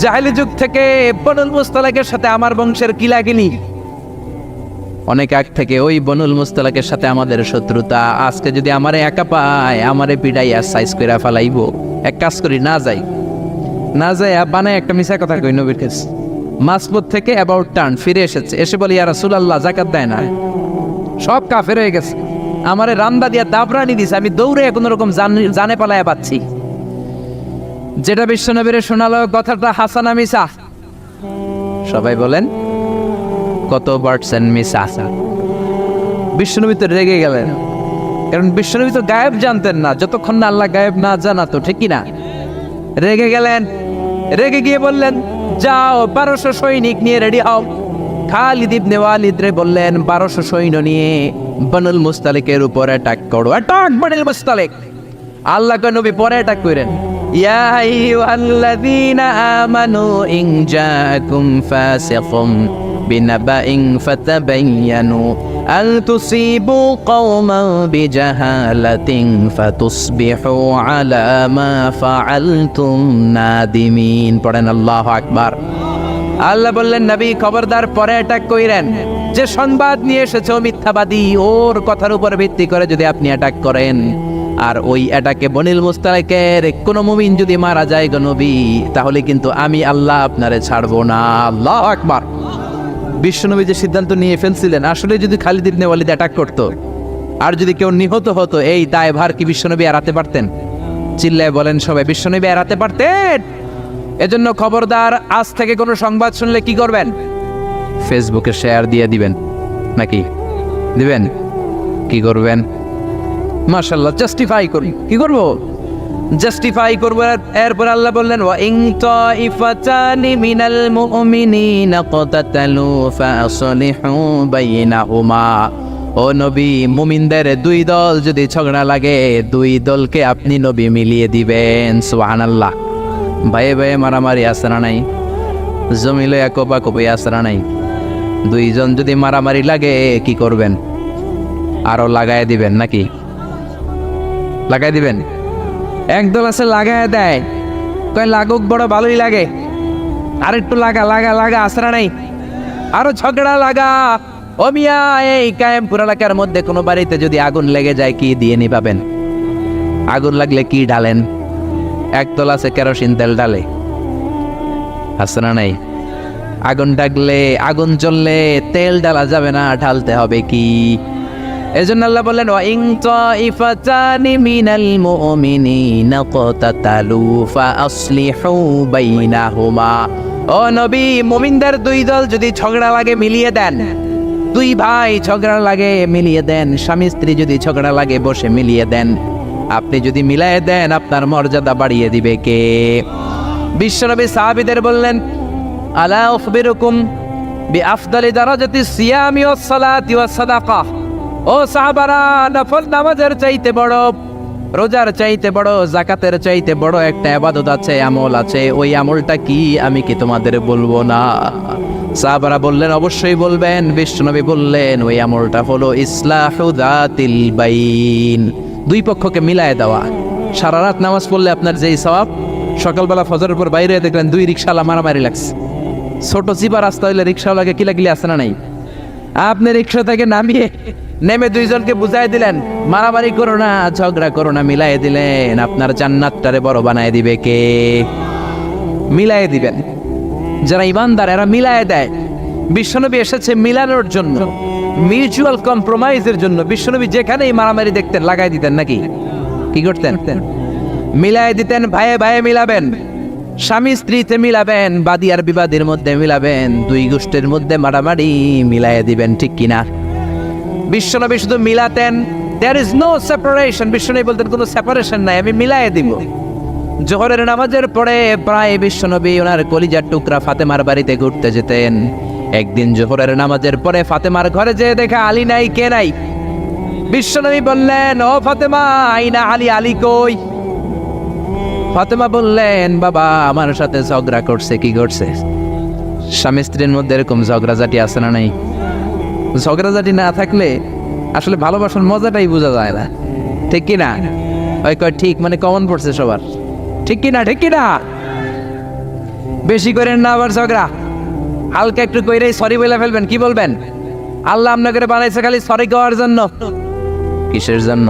জাহেলি যুগ থেকে বনুল মুস্তালাকের সাথে আমার বংশের কিলাকিলি, অনেক আগ থেকে ওই বনুল মুস্তালাকের সাথে আমাদের শত্রুতা। আজকে যদি আমারে একা পায়, আমারে পিড়াইয়া সাইজ কইরা ফালাইবো। এক কাজ করি, না যাই, না যাই, বানায় একটা মিছা কথা কই নবীর কাছে। মাসবুদ থেকে অ্যাবাউট টার্ন ফিরে এসেছে, এসে বলি, ইয়া রাসূলুল্লাহ যাকাত দেয় না, সব কাফের হয়ে গেছে, আমারে রান্দা দিয়া দাবরানি দিছে, আমি দৌড়ে কোনো রকম জানে পালায়া পাচ্ছি। যেটা বিশ্বনবীরে শোনালো কথাটা হাসানা মিছা? সবাই বলেন কত পার্সেন্ট মিছা? বিশ্বনবী তো রেগে গেলেন, কারণ বিশ্বনবী তো গায়েব জানতেন না, যতক্ষণ না আল্লাহ গায়েব না জানাতো, ঠিক কিনা? রেগে গেলেন, রেগে গিয়ে বললেন, যাও 1200 সৈনিক নিয়ে রেডি হও। খালিদ ইবনে ওয়ালিদ রে বললেন, 1200 সৈন্য নিয়ে বনুল মুস্তালিকের উপর অ্যাটাক করো। অ্যাটাক বনুল মুস্তালিক। আল্লাহকে নবী পরে অ্যাটাক করেন, ইয়া আইয়ুহাল্লাযীনা আমানু ইন জাআকুম ফাসিকুম বিনাবাইন ফাতাবায়ানু আন তুসিবু কওমান বিজাহালাতিন ফাতুসবিহু আলা মা ফাআলতুম নাদিমিন। পড়েন আল্লাহু আকবার। আল্লাহ বললেন, নবী খবরদার পরে অ্যাটাক কইরেন। যে সংবাদ নিয়ে এসেছে মিথ্যাবাদী, ওর কথার উপর ভিত্তি করে যদি আপনি অ্যাটাক করেন, আর ওই অ্যাটাকে বনিল মুস্তালাকের কোন মুমিন যদি মারা যায় গো নবী, তাহলে কিন্তু আমি আল্লাহ আপনারে ছাড়বো না। আল্লাহু আকবার। বিশ্বনবী যে সিদ্ধান্ত নিয়ে ফেলছিলেন, আসলে যদি খালিদ ইবনে ওয়ালিদ অ্যাটাক করতো আর যদি কেউ নিহত হতো, এই দায়ভার কি বিশ্বনবী এড়াতে পারতেন? চিল্লায় বলেন সবাই, বিশ্বনবী এড়াতে পারতেন? এজন্য খবরদার, আজ থেকে কোনো সংবাদ শুনলে কি করবেন? ফেসবুকে শেয়ার দিয়ে দিবেন, নাকি দিবেন? কি করবেন? মাশাআল্লাহ, জাস্টিফাই করি। কি করব? জাস্টিফাই করব। এরপর আল্লাহ বললেন, ওয়া ইন তাইফাতানি মিনাল মুমিনিনা ক্বাতালু ফাসলিহু বাইনাহুমা। ও নবী, মুমিনদের দুই দল যদি ঝগড়া লাগে, দুই দলকে আপনি নবী মিলিয়ে দিবেন। সুবহানাল্লাহ। ভাইয়ে ভাইয়ে মারামারি আছে না নাই? জমিলে কোপাকুপি আছে না নাই? দুইজন যদি মারামারি লাগে কি করবেন? আরো লাগায় দিবেন, নাকি লাগাই দিবেন? একদল আছে লাগায় দেয়, কয় লাগুক, বড় ভালোই লাগে, আর একটু লাগা লাগা লাগা, আছে না নাই? আরো ঝগড়া লাগা। ও মিয়া, এই কায়েমপুর এলাকার মধ্যে কোনো বাড়িতে যদি আগুন লেগে যায়, কি দিয়ে নিভাবেন? আগুন লাগলে কি ঢালেন? একদল আছে কেরোসিন তেল ঢালে, আছে না নাই? আগুন ডাকলে, আগুন জ্বললে তেল ঢালা যাবে না, ঢালতে হবে কি? এজন্য আল্লাহ বললেন, ওয়া ইন তাইফাতানি মিনাল মুমিনিনা ক্বাতালু ফাসলিহু বাইনাহুমা। ও নবী, মুমিনদের দুই দল যদি ঝগড়া লাগে মিলিয়ে দেন। দুই ভাই ঝগড়া লাগে মিলিয়ে দেন। স্বামী স্ত্রী যদি ঝগড়া লাগে বসে মিলিয়ে দেন। আপনি যদি মিলায়ে দেন, আপনার মর্যাদা বাড়িয়ে দিবে কে? বিশ্বনবী সাহাবীদের বললেন, আলা উখবিরুকুম বিআফদালি দারাজাতিস সিয়ামি ওয়াস সালাতি ওয়াস সাদাকাহ। ও সাহাবারা, নফল নামাজের চাইতে বড়, রোজার চাইতে বড়, যাকাতের চাইতে বড় একটা ইবাদত আছে, আমল আছে। ওই আমলটা কি, আমি কি তোমাদের বলবো না? সাহাবারা বললেন, অবশ্যই বলবেন। বিশ্বনবী বললেন, ওই আমলটা হলো ইসলাহু যাতিল বাইন, দুই পক্ষকে মিলায় দেওয়া। সারা রাত নামাজ পড়লে আপনার যেই সওয়াব, সকালবেলা ফজরের পর বাইরে দেখলেন দুই রিকশাওয়ালা মারামারি লাগছে। ছোট চিপা রাস্তা হইলে রিকশাওয়ালাকে কিলাকিলি আসে না নাই? আপনি রিকশা থেকে নেমে দুইজনকে বুঝাই দিলেন, মারামারি করো না, ঝগড়া করো না, মিলাই দিলেন। আপনার জান্নাতটারে বড় বানায় দিবে কে? মিলাই দিবেন। যারা ইমানদার এরা মিলাই দেয়। বিশ্বনবী এসেছে মিলানোর জন্য, মিউচুয়াল কম্প্রোমাইজের জন্য। বিশ্বনবী যেখানেই মারামারি দেখতেন লাগাই দিতেন, নাকি কি করতেন? মিলাই দিতেন। ভাইয়ে ভাইয়ে মিলাবেন, স্বামী স্ত্রীতে মিলাবেন, বাদী আর বিবাদীর মধ্যে মিলাবেন, দুই গোষ্ঠীর মধ্যে মারামারি মিলাই দিবেন, ঠিক কিনা? বিশ্বনবী শুধু মিলাতেন, দেয়ার ইজ নো সেপারেশন। বিশ্বনবী বলতেন, কোনো সেপারেশন নাই, আমি মিলাই দিব। জোহরের নামাজের পরে প্রায় বিশ্বনবী ওনার কলিজার টুকরা ফাতেমার বাড়িতে ঘুরতে যেতেন। একদিন জোহরের নামাজের পরে ফাতেমার ঘরে যেয়ে দেখে আলী নাই। কে নাই? বিশ্বনবী বললেন, ও ফাতেমা, আইনা আলী, আলী কই? ফাতেমা বললেন, বাবা আমার সাথে ঝগড়া করছে। কি করছে? স্বামী স্ত্রীর মধ্যে এরকম ঝগড়াঝাটি আছে না নাই? ঝগড়াঝাটি না থাকলে আসলে ভালোবাসার মজাটাই বোঝা যায় না, ঠিক কিনা? ওই কয় ঠিক, মানে কমন পড়ছে সবার, ঠিক কিনা? ঠিক কিনা? বেশি করেন না আবার ঝগড়া, হালকা একটু কইরেই সরি বলে ফেলবেন। কি বলবেন? আল্লাহ আপনাকে বানাইছে খালি সরি করার জন্য। কিসের জন্য?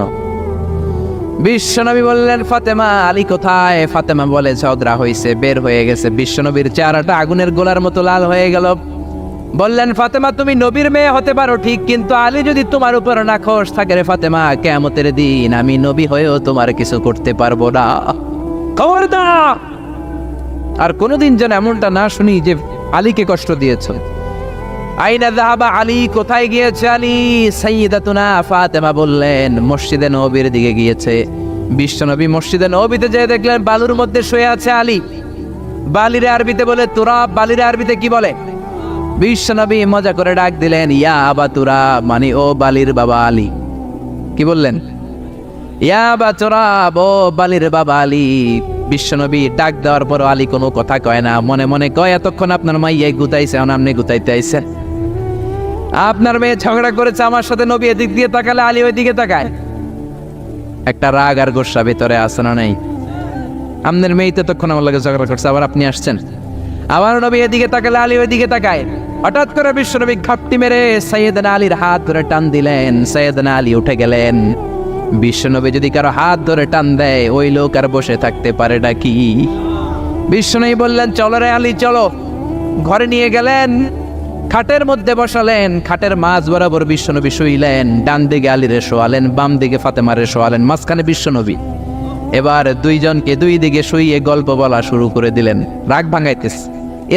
বিশ্বনবী বললেন, ফাতেমা, আলী কোথায়? ফাতেমা বলে, ঝগড়া হয়েছে, বের হয়ে গেছে। বিশ্বনবীর চেহারাটা আগুনের গোলার মতো লাল হয়ে গেল। বললেন, ফাতেমা, তুমি নবীর মেয়ে হতে পারো ঠিক, কিন্তু আলী যদি তোমার উপর নাখোশ থাকে রে ফাতেমা, কিয়ামতের দিন আমি নবী হয়েও তোমার কিছু করতে পারবো না। খবরদার আর কোনোদিন যেন এমনটা না শুনি যে আলীকে কষ্ট দিয়েছ। আইনা যাহাবা আলী, কোথায় গিয়েছে আলী? সাইয়্যিদাতুনা ফাতেমা বললেন, মসজিদে নববীর দিকে গিয়েছে। বিশ্বনবী মসজিদে নববীতে যেয়ে দেখলেন বালুর মধ্যে শুয়ে আছে আলী। বালিরে আরবিতে বলে তুরাব। বালিরে আরবিতে কি বলে? বিশ্বনবী মজা করে ডাক দিলেন, ইয়া আবা তুরাব, মানে ও বালির বাবা আলী। কি বললেন? ইয়া আবা তুরাব, ও বালির বাবা আলী। বিশ্বনবী ডাক দেওয়ার পর আলী কোনো কথা কয় না, মনে মনে কয়, এতক্ষণ আপনার মাইয়াই গুতাইছে, এখন আপনি গুতাইতে আইছেন। আপনার মেয়ে ঝগড়া করেছে আমার সাথে, নবী এদিক দিয়ে তাকালে আলী ওই দিকে তাকায়। একটা রাগ আর গোসা ভিতরে আছে না নাই? আপনার মেয়ে তো তখন আমার লাগে ঝগড়া করছে, আবার আপনি আসছেন। আবার নবী এদিকে তাকালে আলী ওই দিকে তাকায়। হঠাৎ করে বিশ্বনবী ঘাপটি মেরে সাইয়েদনা আলীর হাত ধরে টান দিলেন। সাইয়েদনা আলী উঠে গেলেন। বিশ্বনবী যদি কারো হাত ধরে টান দেয়, ওই লোক আর বসে থাকতে পারে নাকি? বিশ্বনবী বললেন, চলো রে আলী, চলো। ঘরে নিয়ে গেলেন, খাটের মধ্যে বসালেন। খাটের মাঝ বরাবর বিশ্বনবী শুইলেন। ডান দিকে আলীরে শোয়ালেন, বাম দিকে ফাতেমারে শোয়ালেন, মাঝখানে বিশ্বনবী। এবার দুইজনকে দুই দিকে শুইয়ে গল্প বলা শুরু করে দিলেন, রাগ ভাঙাইতেছে।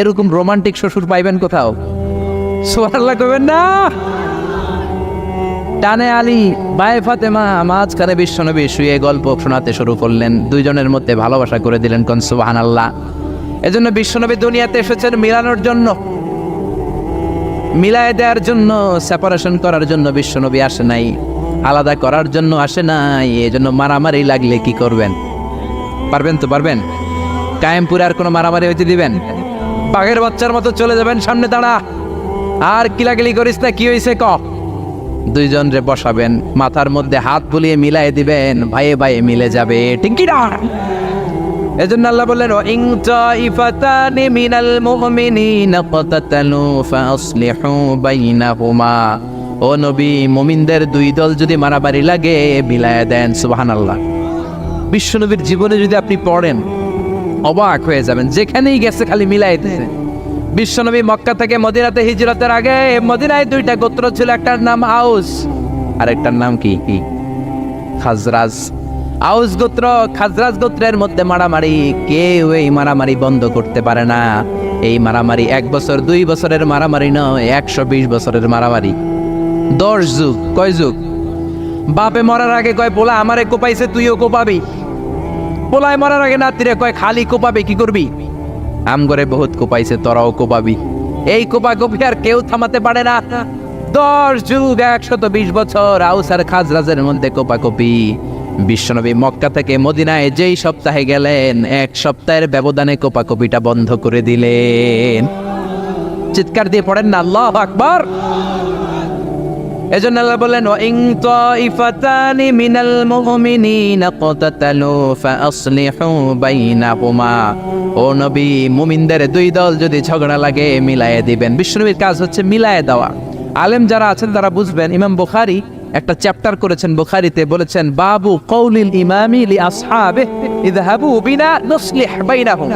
এরকম রোমান্টিক শ্বশুর পাইবেন কোথাও? সুবহানাল্লাহ কইবেন না? টানে আলী বায়ে ফাতেমা মাঝখানে বিশ্বনবী শুয়ে গল্প শোনাতে শুরু করলেন, দুইজনের মধ্যে ভালোবাসা করে দিলেন। কোন সুবহানাল্লাহ। এজন্য বিশ্বনবী দুনিয়াতে এসেছেন মিলানোর জন্য, মিলায় দেওয়ার জন্য, সেপারেশন করার জন্য বিশ্বনবী আসে নাই, আলাদা করার জন্য আসে নাই। এজন্য মারামারি লাগলে কি করবেন? পারবেন তো? পারবেন? কায়েমপুরে আর কোনো মারামারি হইতে দিবেন? বাঘের বাচ্চার মতো চলে যাবেন, সামনে দাঁড়া, আর কিলাকিলি করিস না, কি হয়েছে ক। দুইজন রে বসাবেন, মাথার মধ্যে হাত বুলিয়ে মিলাই দিবেন, ভাইয়ে ভাইয়ে মিলে যাবে। টিঙ্কিরা এজন্য আল্লাহ বললেন, ইন তাইফাতানি মিনাল মুমিনিনা ক্বাতাতালু ফাসলিহু বাইনাহুমা। ও নবী, মুমিনদের দুই দল যদি মারামারি লাগে মিলায়া দেন। সুবহানাল্লাহ। বিশ্বনবীর জীবনে যদি আপনি পড়েন অবাক হয়ে যাবেন, যেখানেই গেছে খালি মিলাই দেন। বিশ্বনবী মক্কা থেকে মদিনাতে হিজরতের আগে মদিনায় দুইটা গোত্র ছিল, একটার নাম আউস আর একটার নাম কি? খাজরাজ। আউস গোত্র খাজরাজ গোত্রের মধ্যে মারামারি, কেউ এই মারামারি বন্ধ করতে পারে না। এই মারামারি 1 বছর 2 বছরের মারামারি নয়, 120 বছরের মারামারি। 10 যুগ। কয় যুগ? বাপে মরার আগে কয় পোলা আমারে কোপাইছে, তুইও কোপাবি। পোলায় মরার আগে নাতিরে কয় খালি কোপাবে, কি করবি? আম করে বহুত কোপাইছে, তোরাও কোপাবি। এই কোপাকপি আর কেউ থামাতে পারে না। 10 যুগ 120 বছর আউস আর খাজরাজের মধ্যে কোপাকপি। বিশ্বনবী মক্কা থেকে মদিনায় যেই সপ্তাহে গেলেন, 1 সপ্তাহের ব্যবধানে কোপাকপিটা বন্ধ করে দিলেন। চিৎকার দিয়ে পড়েন না আল্লাহু আকবার। এজন্য আল্লাহ বললেন, ইন তাইফাতানি মিনাল মুমিনিনা ক্বাতাতালু ফাসলিহু বাইনাহুমা। ও নবী, মুমিনদের দুই দল যদি ঝগড়া লাগে মিলায়ে দিবেন। বিশ্বনবীর কাজ হচ্ছে মিলায়ে দেওয়া। আলেম যারা আছেন তারা বুঝবেন। ইমাম বুখারী একটা চ্যাপ্টার করেছেন বুখারীতে, বলেছেন বাবু কওলিল ইমামি লি আসহাবিহি ইযহাবু বিনা নুসলিহ বাইনাহুম।